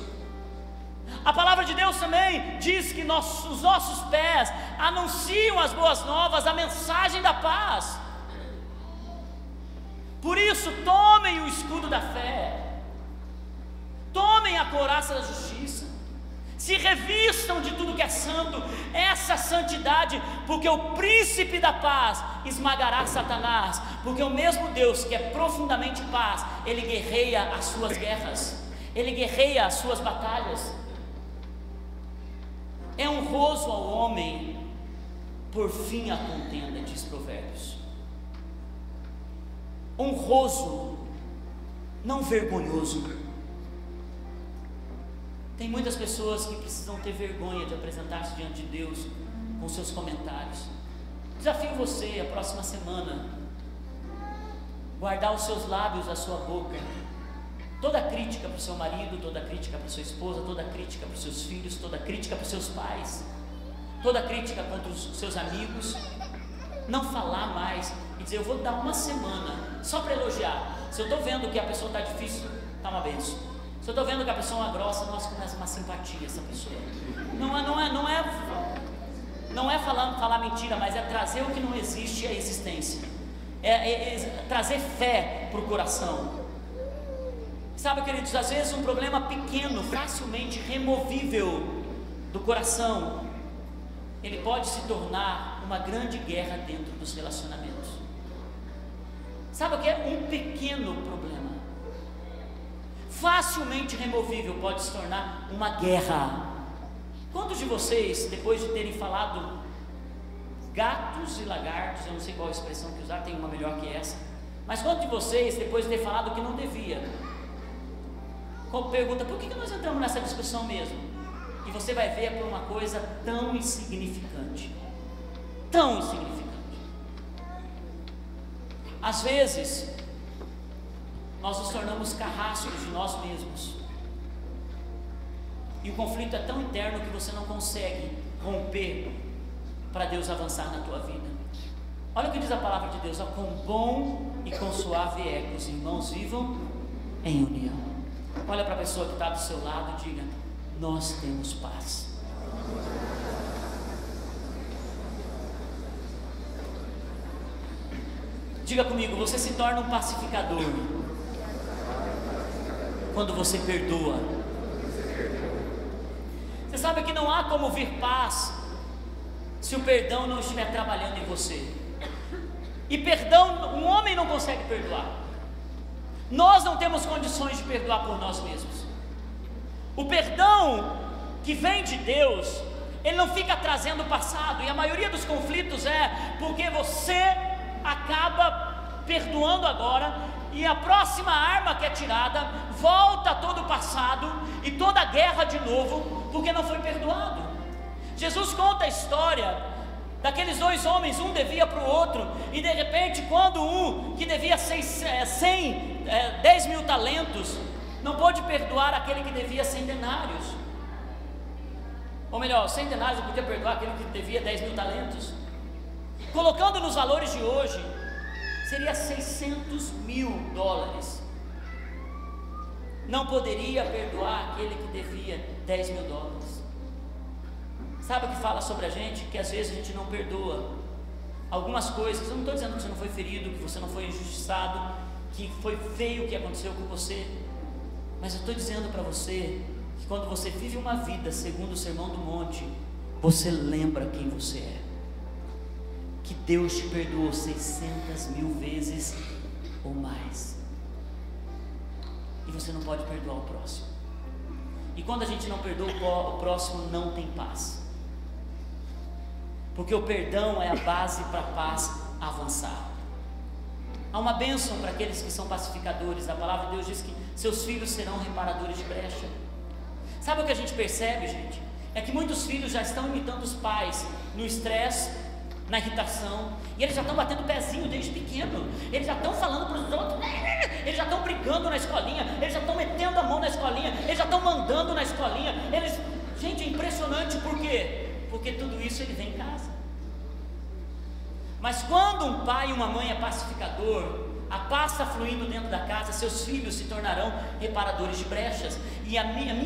A palavra de Deus também diz que os nossos pés anunciam as boas novas, a mensagem da paz. Por isso, tomem o escudo da fé, tomem a couraça da justiça, se revistam de tudo que é santo, essa santidade, porque o príncipe da paz esmagará Satanás, porque o mesmo Deus que é profundamente paz, ele guerreia as suas guerras, ele guerreia as suas batalhas. É honroso ao homem por fim a contenda, diz Provérbios. Honroso, não vergonhoso. Tem muitas pessoas que precisam ter vergonha de apresentar-se diante de Deus com seus comentários. Desafio você, a próxima semana, guardar os seus lábios da sua boca. Toda crítica para o seu marido, toda crítica para a sua esposa, toda crítica para os seus filhos, toda crítica para os seus pais, toda crítica contra os seus amigos. Não falar mais e dizer: eu vou dar uma semana só para elogiar. Se eu estou vendo que a pessoa está difícil, está uma bênção. Se eu estou vendo que a pessoa é uma grossa, nós começa uma simpatia essa pessoa. Não é falar mentira, mas é trazer o que não existe à existência. É trazer fé para o coração. Sabe, queridos, às vezes um problema pequeno, facilmente removível do coração, ele pode se tornar uma grande guerra dentro dos relacionamentos. Sabe o que é um pequeno problema? Facilmente removível pode se tornar uma guerra. Quantos de vocês, depois de terem falado gatos e lagartos, eu não sei qual a expressão que usar, tem uma melhor que essa, mas quantos de vocês, depois de ter falado o que não devia, pergunta: por que nós entramos nessa discussão mesmo? E você vai ver por uma coisa tão insignificante. Tão insignificante. Às vezes nós nos tornamos carrascos de nós mesmos, e o conflito é tão interno que você não consegue romper para Deus avançar na tua vida. Olha o que diz a palavra de Deus: ó, quão bom e quão suave é que os irmãos vivam em união. Olha para a pessoa que está do seu lado e diga: nós temos paz. Diga comigo: você se torna um pacificador quando você perdoa. Você sabe que não há como vir paz se o perdão não estiver trabalhando em você. E perdão, um homem não consegue perdoar. Nós não temos condições de perdoar por nós mesmos. O perdão que vem de Deus, ele não fica trazendo o passado. E a maioria dos conflitos é porque você acaba perdoando agora, e a próxima arma que é tirada volta todo o passado e toda a guerra de novo, porque não foi perdoado. Jesus conta a história daqueles dois homens, um devia para o outro, e de repente, quando um que devia 10 mil talentos não pôde perdoar aquele que devia 100 denários, ou melhor, 100 denários não podia perdoar aquele que devia 10 mil talentos, colocando nos valores de hoje, seria 600 mil dólares. Não poderia perdoar aquele que devia 10 mil dólares. Sabe o que fala sobre a gente? Que às vezes a gente não perdoa algumas coisas. Eu não estou dizendo que você não foi ferido, que você não foi injustiçado, que foi feio o que aconteceu com você, mas eu estou dizendo para você que quando você vive uma vida segundo o Sermão do Monte, você lembra quem você é, que Deus te perdoou 600 mil vezes ou mais, e você não pode perdoar o próximo. E quando a gente não perdoa o próximo, não tem paz, porque o perdão é a base para a paz avançar. Há uma bênção para aqueles que são pacificadores. A palavra de Deus diz que seus filhos serão reparadores de brecha. Sabe o que a gente percebe, gente? É que muitos filhos já estão imitando os pais no estresse, na irritação, e eles já estão batendo pezinho desde pequeno, eles já estão falando para os outros, eles já estão brigando na escolinha, eles já estão metendo a mão na escolinha, eles já estão mandando na escolinha, gente, é impressionante. Por quê? Porque tudo isso ele vem em casa. Mas quando um pai e uma mãe é pacificador, a paz está fluindo dentro da casa, seus filhos se tornarão reparadores de brechas. E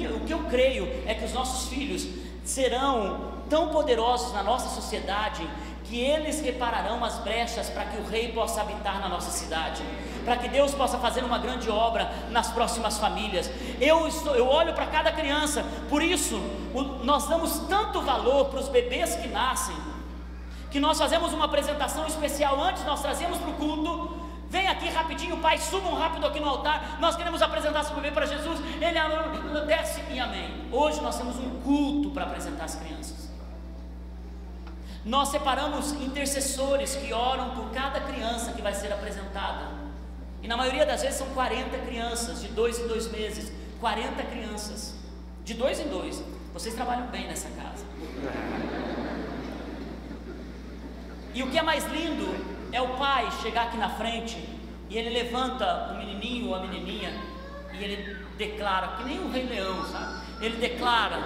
o que eu creio é que os nossos filhos serão tão poderosos na nossa sociedade, que eles repararão as brechas para que o rei possa habitar na nossa cidade, para que Deus possa fazer uma grande obra nas próximas famílias. Eu olho para cada criança, por isso nós damos tanto valor para os bebês que nascem, que nós fazemos uma apresentação especial antes, nós trazemos para o culto. Vem aqui rapidinho, pai, subam rápido aqui no altar, nós queremos apresentar esse bebê para Jesus. Ele desce e amém. Hoje nós temos um culto para apresentar as crianças. Nós separamos intercessores que oram por cada criança que vai ser apresentada, e na maioria das vezes são 40 crianças, de 2 em 2 meses, 40 crianças, de 2 em 2, vocês trabalham bem nessa casa. E o que é mais lindo é o pai chegar aqui na frente, e ele levanta o menininho ou a menininha, e ele declara, que nem um rei leão, sabe? Ele declara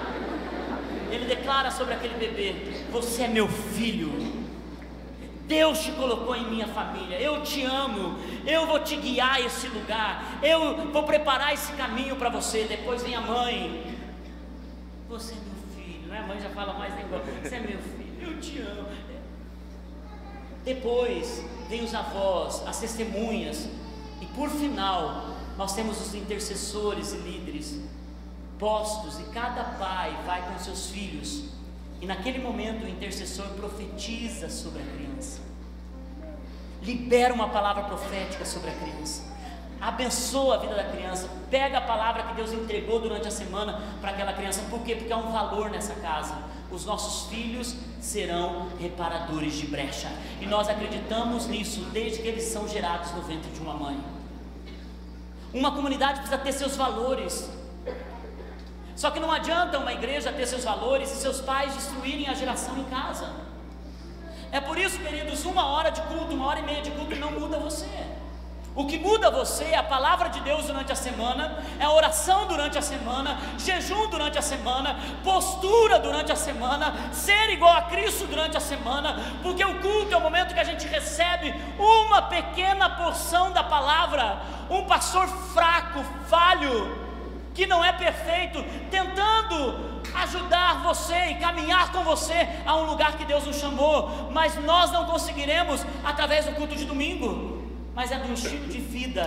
sobre aquele bebê: você é meu filho, Deus te colocou em minha família, eu te amo, eu vou te guiar a esse lugar, eu vou preparar esse caminho para você. Depois vem a mãe: você é meu filho, né? A mãe já fala mais igual, você é meu filho, eu te amo. Depois vem os avós, as testemunhas, e por final nós temos os intercessores e líderes postos, e cada pai vai com seus filhos, e naquele momento o intercessor profetiza sobre a criança, libera uma palavra profética sobre a criança, abençoa a vida da criança, pega a palavra que Deus entregou durante a semana para aquela criança. Por quê? Porque há um valor nessa casa. Os nossos filhos serão reparadores de brecha, e nós acreditamos nisso desde que eles são gerados no ventre de uma mãe. Uma comunidade precisa ter seus valores, só que não adianta uma igreja ter seus valores e seus pais destruírem a geração em casa. É por isso, queridos, 1 hora de culto, 1h30 de culto não muda você. O que muda você é a palavra de Deus durante a semana, é a oração durante a semana, jejum durante a semana, postura durante a semana, ser igual a Cristo durante a semana, porque o culto é o momento que a gente recebe uma pequena porção da palavra. Um pastor fraco, falho, que não é perfeito, tentando ajudar você e caminhar com você a um lugar que Deus nos chamou, mas nós não conseguiremos através do culto de domingo. Mas é do estilo de vida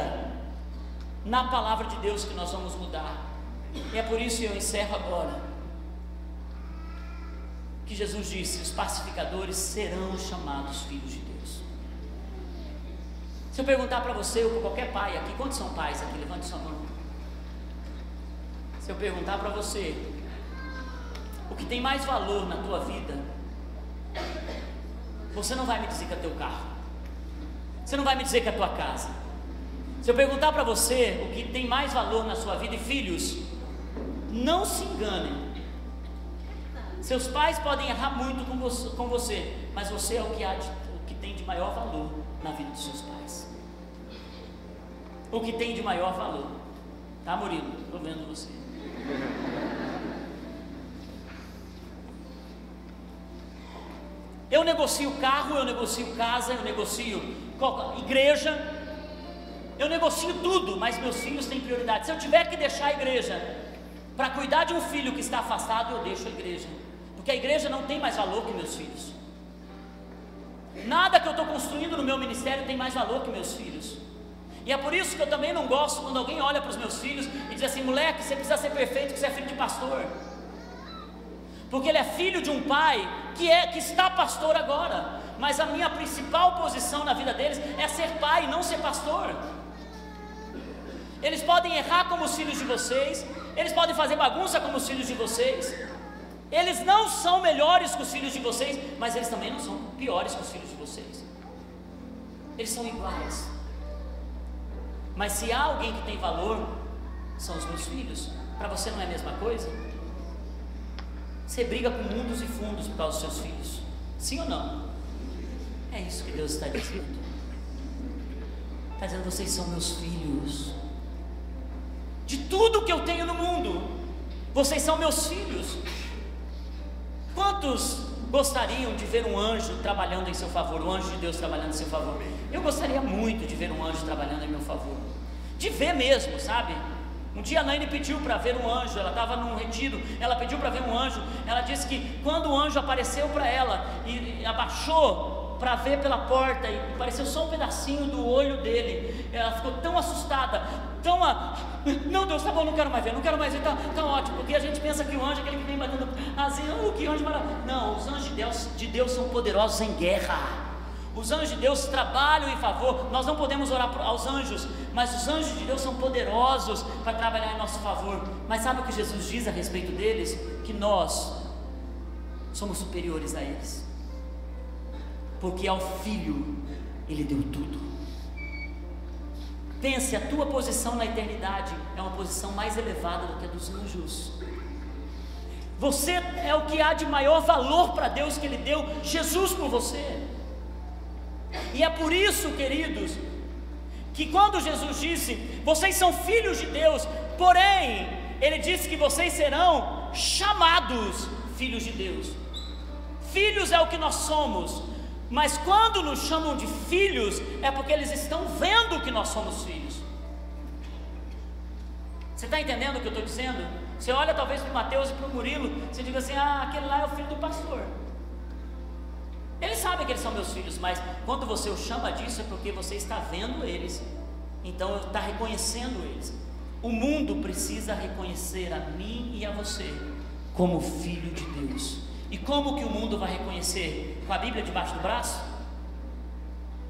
na palavra de Deus que nós vamos mudar. E é por isso que eu encerro agora, que Jesus disse: os pacificadores serão chamados filhos de Deus. Se eu perguntar para você ou para qualquer pai aqui, quantos são pais aqui? Levante sua mão. Se eu perguntar para você, o que tem mais valor na tua vida, você não vai me dizer que é teu carro, você não vai me dizer que é a tua casa. Se eu perguntar para você o que tem mais valor na sua vida, e filhos, não se enganem, seus pais podem errar muito com você, mas você é o que tem de maior valor na vida dos seus pais. O que tem de maior valor, tá, Murilo? Estou vendo você. Eu negocio carro, eu negocio casa, eu negocio igreja, eu negocio tudo, mas meus filhos têm prioridade. Se eu tiver que deixar a igreja para cuidar de um filho que está afastado, eu deixo a igreja, porque a igreja não tem mais valor que meus filhos. Nada que eu estou construindo no meu ministério tem mais valor que meus filhos. E é por isso que eu também não gosto quando alguém olha para os meus filhos e diz assim: moleque, você precisa ser perfeito, que você é filho de pastor. Porque ele é filho de um pai que está pastor agora, mas a minha principal posição na vida deles é ser pai, não ser pastor. Eles podem errar como os filhos de vocês, eles podem fazer bagunça como os filhos de vocês, eles não são melhores que os filhos de vocês, mas eles também não são piores que os filhos de vocês. Eles são iguais. Mas se há alguém que tem valor, são os meus filhos. Para você não é a mesma coisa? Você briga com mundos e fundos por causa dos seus filhos, sim ou não? É isso que Deus está dizendo. Está dizendo: vocês são meus filhos. De tudo que eu tenho no mundo, vocês são meus filhos. Quantos gostariam de ver um anjo trabalhando em seu favor, o anjo de Deus trabalhando em seu favor? Eu gostaria muito de ver um anjo trabalhando em meu favor, de ver mesmo, sabe? Um dia a Naine pediu para ver um anjo, ela estava num retiro, ela pediu para ver um anjo. Ela disse que quando o anjo apareceu para ela e abaixou para ver pela porta, e apareceu só um pedacinho do olho dele, ela ficou tão assustada, não, Deus, tá bom, não quero mais ver, tá ótimo, porque a gente pensa que o anjo é aquele que vem batendo assim, que anjo maravilhoso. Não, os anjos de Deus são poderosos em guerra. Os anjos de Deus trabalham em favor. Nós não podemos orar aos anjos, mas os anjos de Deus são poderosos para trabalhar em nosso favor. Mas sabe o que Jesus diz a respeito deles? Que nós somos superiores a eles, porque ao Filho Ele deu tudo. Pense, a tua posição na eternidade é uma posição mais elevada do que a dos anjos. Você é o que há de maior valor para Deus, que Ele deu Jesus por você. E é por isso, queridos, que quando Jesus disse: vocês são filhos de Deus, porém Ele disse que vocês serão chamados filhos de Deus. Filhos é o que nós somos, mas quando nos chamam de filhos, é porque eles estão vendo que nós somos filhos. Você está entendendo o que eu estou dizendo? Você olha talvez para o Mateus e para o Murilo, você diga assim: aquele lá é o filho do pastor. Eles sabem que eles são meus filhos, mas quando você o chama disso, é porque você está vendo eles, então está reconhecendo eles. O mundo precisa reconhecer a mim e a você como filho de Deus. E como que o mundo vai reconhecer? Com a Bíblia debaixo do braço?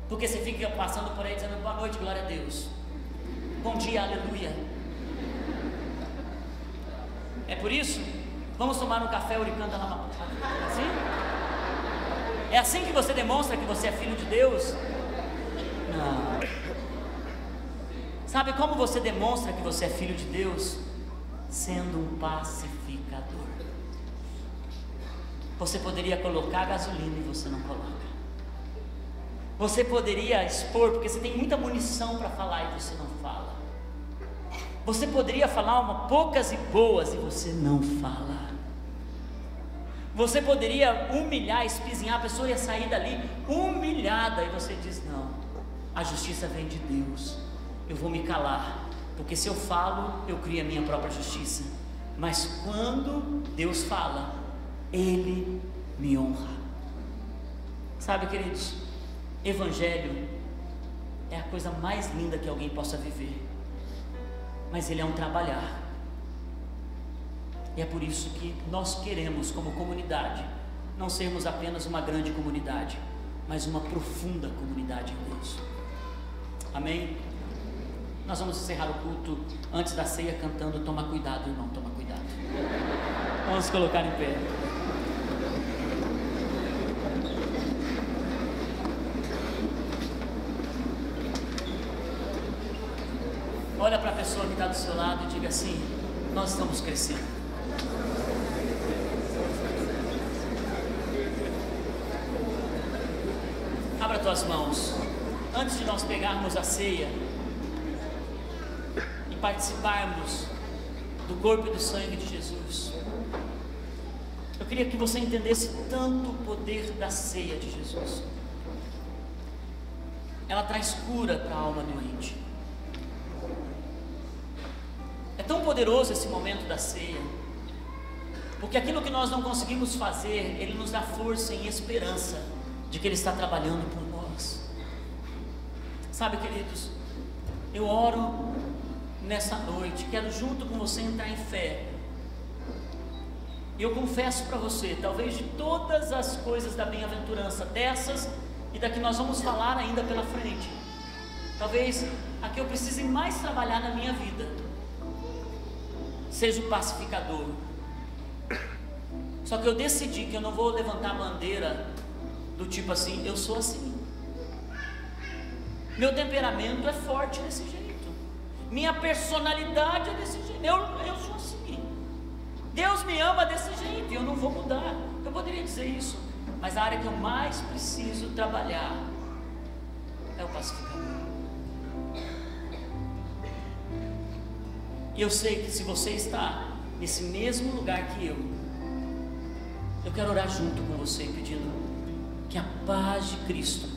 Porque você fica passando por aí dizendo: boa noite, glória a Deus, bom dia, aleluia. É por isso? Vamos tomar um café oricanda lá, assim? É assim que você demonstra que você é filho de Deus? Não. Sabe como você demonstra que você é filho de Deus? Sendo um pacificador. Você poderia colocar gasolina e você não coloca. Você poderia expor, porque você tem muita munição para falar e você não fala. Você poderia falar poucas e boas e você não fala. Você poderia humilhar, espizinhar, a pessoa ia sair dali humilhada e você diz: não, a justiça vem de Deus, eu vou me calar, porque se eu falo, eu crio a minha própria justiça. Mas quando Deus fala, Ele me honra. Sabe, queridos, Evangelho é a coisa mais linda que alguém possa viver, mas ele é um trabalhar, e é por isso que nós queremos, como comunidade, não sermos apenas uma grande comunidade, mas uma profunda comunidade em Deus. Amém? Nós vamos encerrar o culto antes da ceia cantando "Toma cuidado, irmão, toma cuidado". Vamos colocar em pé. Olha para a pessoa que está do seu lado e diga assim: nós estamos crescendo. Abra tuas mãos. Antes de nós pegarmos a ceia e participarmos do corpo e do sangue de Jesus, eu queria que você entendesse tanto o poder da ceia de Jesus. Ela traz cura para a alma doente. É tão poderoso esse momento da ceia, porque aquilo que nós não conseguimos fazer, Ele nos dá força e esperança de que Ele está trabalhando por nós. Sabe, queridos, eu oro nessa noite, quero junto com você entrar em fé. E eu confesso para você, talvez de todas as coisas da bem-aventurança, dessas e da que nós vamos falar ainda pela frente, talvez a que eu precise mais trabalhar na minha vida seja o pacificador. Só que eu decidi que eu não vou levantar a bandeira do tipo assim: eu sou assim, meu temperamento é forte desse jeito, minha personalidade é desse jeito, eu sou assim, Deus me ama desse jeito e eu não vou mudar. Eu poderia dizer isso, mas a área que eu mais preciso trabalhar é o pacificador. E eu sei que se você está nesse mesmo lugar que eu quero orar junto com você, pedindo que a paz de Cristo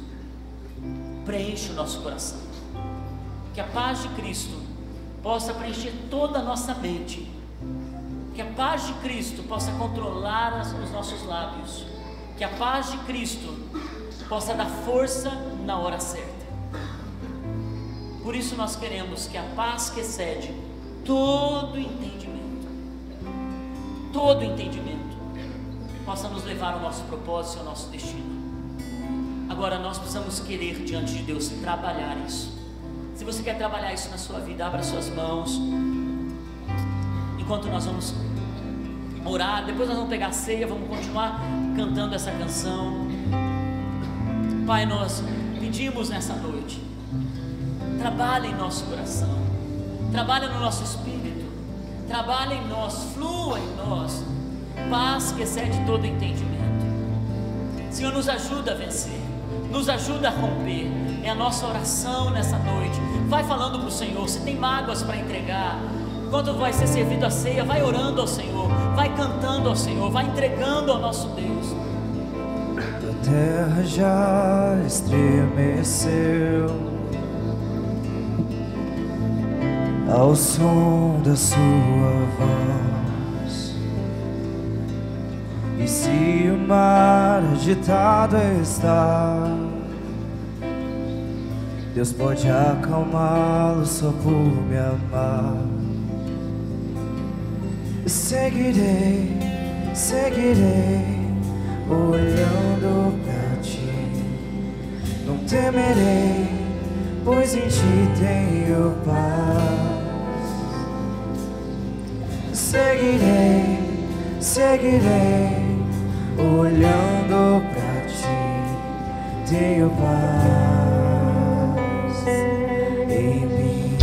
preencha o nosso coração, que a paz de Cristo possa preencher toda a nossa mente, que a paz de Cristo possa controlar os nossos lábios, que a paz de Cristo possa dar força na hora certa. Por isso nós queremos que a paz que excede todo entendimento possa nos levar ao nosso propósito e ao nosso destino. Agora nós precisamos querer diante de Deus trabalhar isso. Se você quer trabalhar isso na sua vida, abra suas mãos enquanto nós vamos orar. Depois nós vamos pegar a ceia, vamos continuar cantando essa canção. Pai, nós pedimos nessa noite, trabalha em nosso coração, trabalha no nosso espírito, trabalha em nós, flua em nós paz que excede todo entendimento. Senhor, nos ajuda a vencer, nos ajuda a romper. É a nossa oração nessa noite. Vai falando para o Senhor, se tem mágoas para entregar, enquanto vai ser servido a ceia, vai orando ao Senhor, vai cantando ao Senhor, vai entregando ao nosso Deus. A terra já estremeceu ao som da sua voz, e se o mar agitado está, Deus pode acalmá-lo só por me amar. Seguirei, seguirei olhando pra ti, não temerei, pois em ti tenho paz. Seguirei, seguirei olhando pra ti, tenho paz em mim.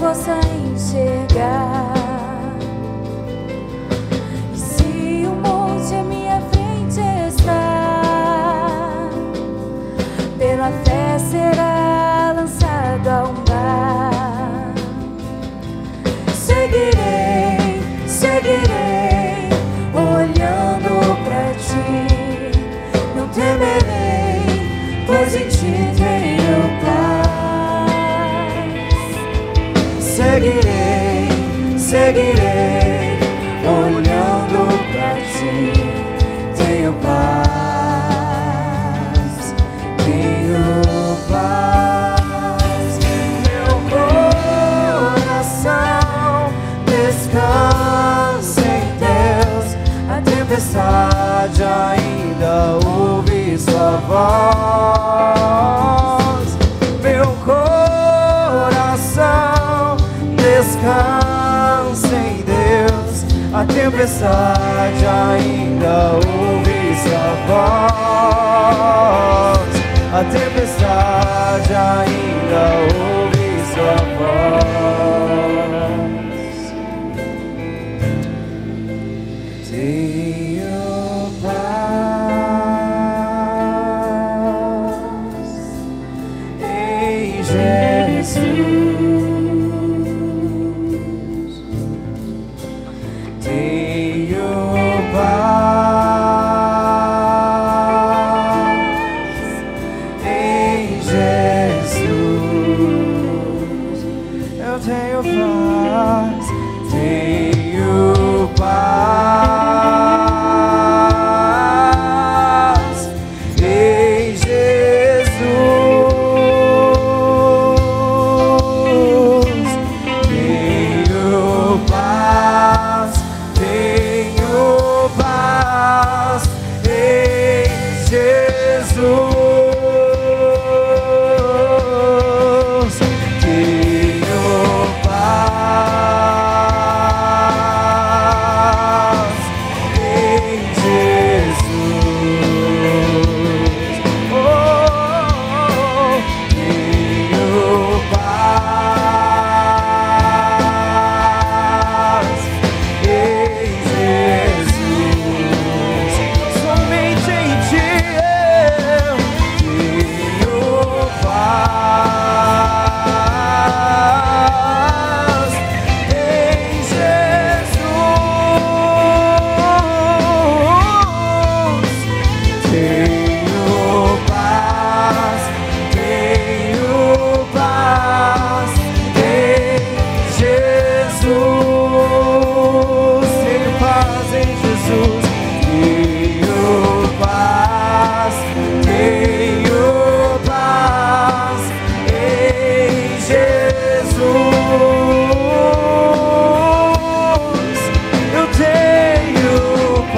possa enxergar. E se o monte à minha frente está, pela fé será lançado ao mar. Seguirei, seguirei, olhando pra ti, não temerei, pois em ti tenho paz. Seguirei, seguirei, olhando pra ti, tenho paz, tenho paz. Meu coração descansa em Deus, a tempestade ainda ouve sua voz. Meu coração descansa em Deus, a tempestade ainda ouve sua voz. A tempestade ainda ouve sua voz. Tenho paz em Jesus. Tenho paz em Jesus. Eu tenho paz, tenho paz em Jesus. Tenho paz, tenho paz em Jesus. Tenho paz em Jesus. Oh, tenho paz em Jesus. Somente em ti eu tenho paz em Jesus. Tenho paz em Jesus. Tenho paz em Jesus. Tenho paz em Jesus. Eu tenho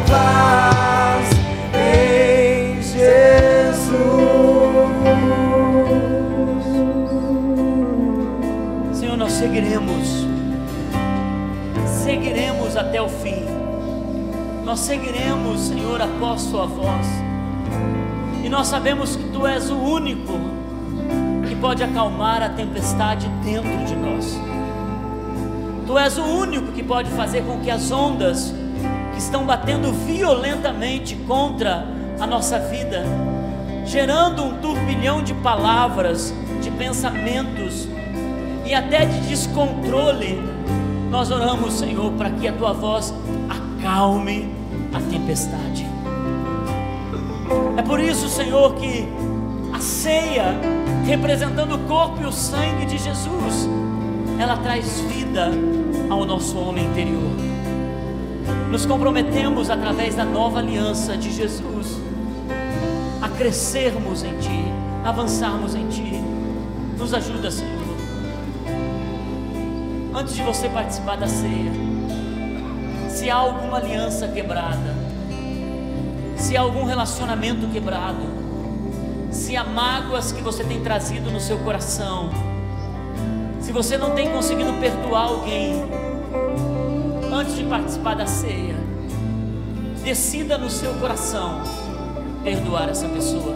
paz em Jesus. Senhor, nós seguiremos até o fim. Nós seguiremos, Senhor, após sua voz. E nós sabemos que Tu és o único que pode acalmar a tempestade dentro de nós. Tu és o único que pode fazer com que as ondas que estão batendo violentamente contra a nossa vida, gerando um turbilhão de palavras, de pensamentos e até de descontrole, nós oramos, Senhor, para que a Tua voz acalme a tempestade. É por isso, Senhor, que a ceia, representando o corpo e o sangue de Jesus, ela traz vida ao nosso homem interior. Nos comprometemos através da nova aliança de Jesus a crescermos em Ti, avançarmos em Ti. Nos ajuda, Senhor. Antes de você participar da ceia, se há alguma aliança quebrada, se há algum relacionamento quebrado, se há mágoas que você tem trazido no seu coração, se você não tem conseguido perdoar alguém, antes de participar da ceia, decida no seu coração perdoar essa pessoa.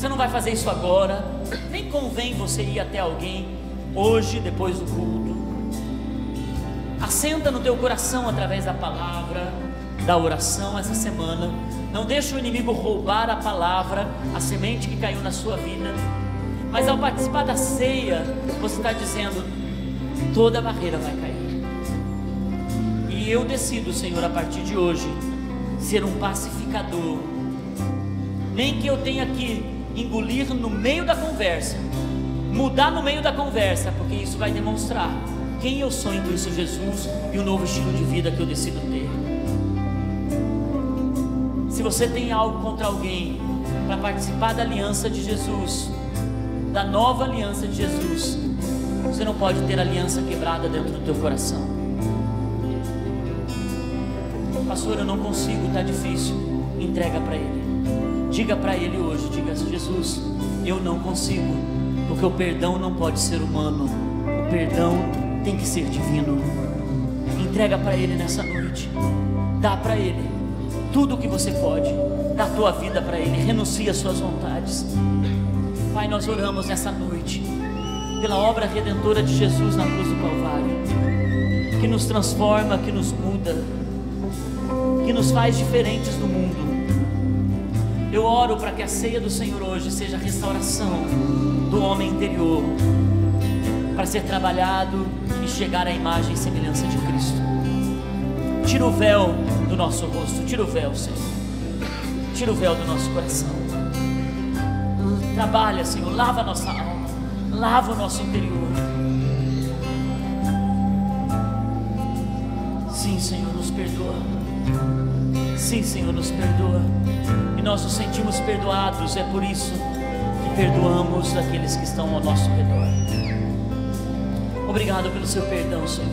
você não vai fazer isso agora, nem convém você ir até alguém hoje, depois do culto. Assenta no teu coração através da palavra, da oração essa semana. Não deixe o inimigo roubar a palavra, a semente que caiu na sua vida. Mas ao participar da ceia, você está dizendo: toda barreira vai cair. E eu decido, Senhor, a partir de hoje, ser um pacificador. Nem que eu tenha que engolir no meio da conversa, mudar no meio da conversa, porque isso vai demonstrar quem eu sou em Cristo Jesus e o novo estilo de vida que eu decido ter. Se você tem algo contra alguém para participar da aliança de Jesus, da nova aliança de Jesus, você não pode ter aliança quebrada dentro do teu coração. Pastor, eu não consigo, está difícil. Entrega para Ele. Diga para Ele hoje, diga: Jesus, eu não consigo, porque o perdão não pode ser humano, o perdão tem que ser divino. Entrega para Ele nessa noite. Dá para Ele tudo o que você pode. Dá a tua vida para Ele, renuncia às suas vontades. Pai, nós oramos nessa noite pela obra redentora de Jesus na cruz do Calvário, que nos transforma, que nos muda, que nos faz diferentes do mundo. Eu oro para que a ceia do Senhor hoje seja a restauração do homem interior, para ser trabalhado e chegar à imagem e semelhança de Cristo. Tira o véu do nosso rosto, tira o véu, Senhor, tira o véu do nosso coração. Trabalha, Senhor, lava a nossa alma, lava o nosso interior. Sim, Senhor, nos perdoa. Sim, Senhor, nos perdoa. E nós nos sentimos perdoados, é por isso que perdoamos aqueles que estão ao nosso redor. Obrigado pelo seu perdão, Senhor.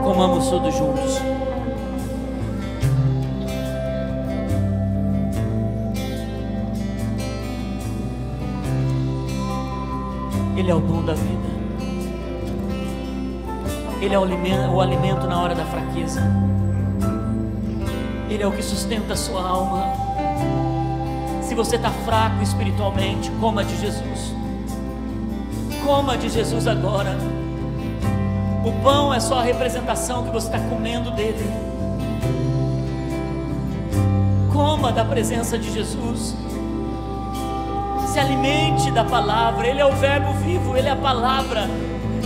Comamos todos juntos. Ele é o pão da vida. Ele é o alimento na hora da fraqueza. Ele é o que sustenta a sua alma. Se você está fraco espiritualmente, coma de Jesus. Coma de Jesus agora. O pão é só a representação que você está comendo dele. Coma da presença de Jesus. Se alimente da palavra. Ele é o verbo vivo, ele é a palavra.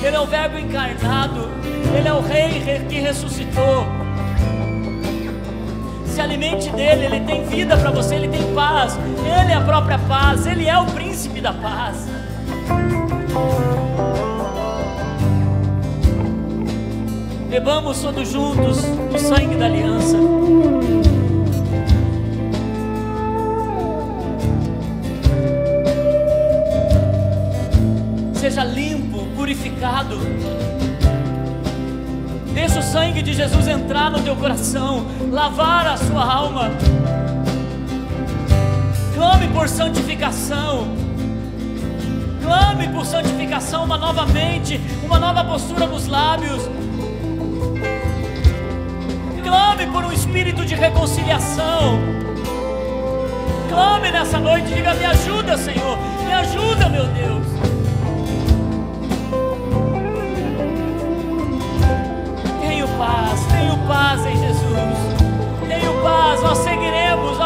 Ele é o verbo encarnado. Ele é o rei que ressuscitou. Se alimente dele, ele tem vida para você, ele tem paz. Ele é a própria paz, ele é o príncipe da paz. Bebamos todos juntos do sangue da aliança. Seja limpo, purificado. Deixa o sangue de Jesus entrar no teu coração, lavar a sua alma. Clame por santificação. Clame por santificação, uma nova mente, uma nova postura nos lábios. Clame por um espírito de reconciliação. Clame nessa noite, diga: me ajuda, Senhor, me ajuda, meu Deus. Tenho paz em Jesus. Tenho paz, nós seguiremos,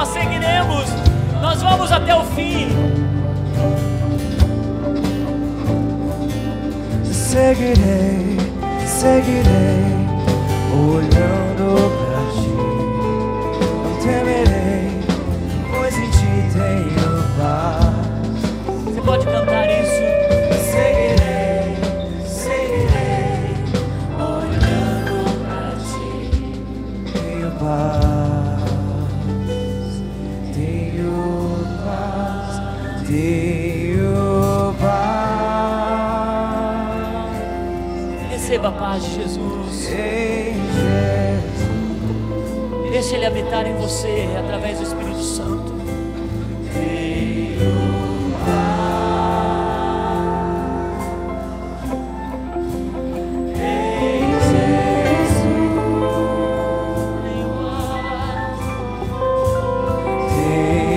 nós vamos até o fim. Seguirei, olhando pra ti. Não temerei, pois em ti tenho paz. Você pode cantar isso. Tenho paz. Receba a paz de Jesus. Em Jesus. Deixe Ele habitar em você através do Espírito Santo. Tenho paz. Em Jesus. Tenho paz. Tenho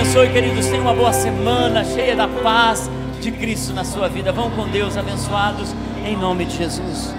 abençoe, queridos. Tenham uma boa semana, cheia da paz de Cristo na sua vida. Vão com Deus, abençoados, em nome de Jesus.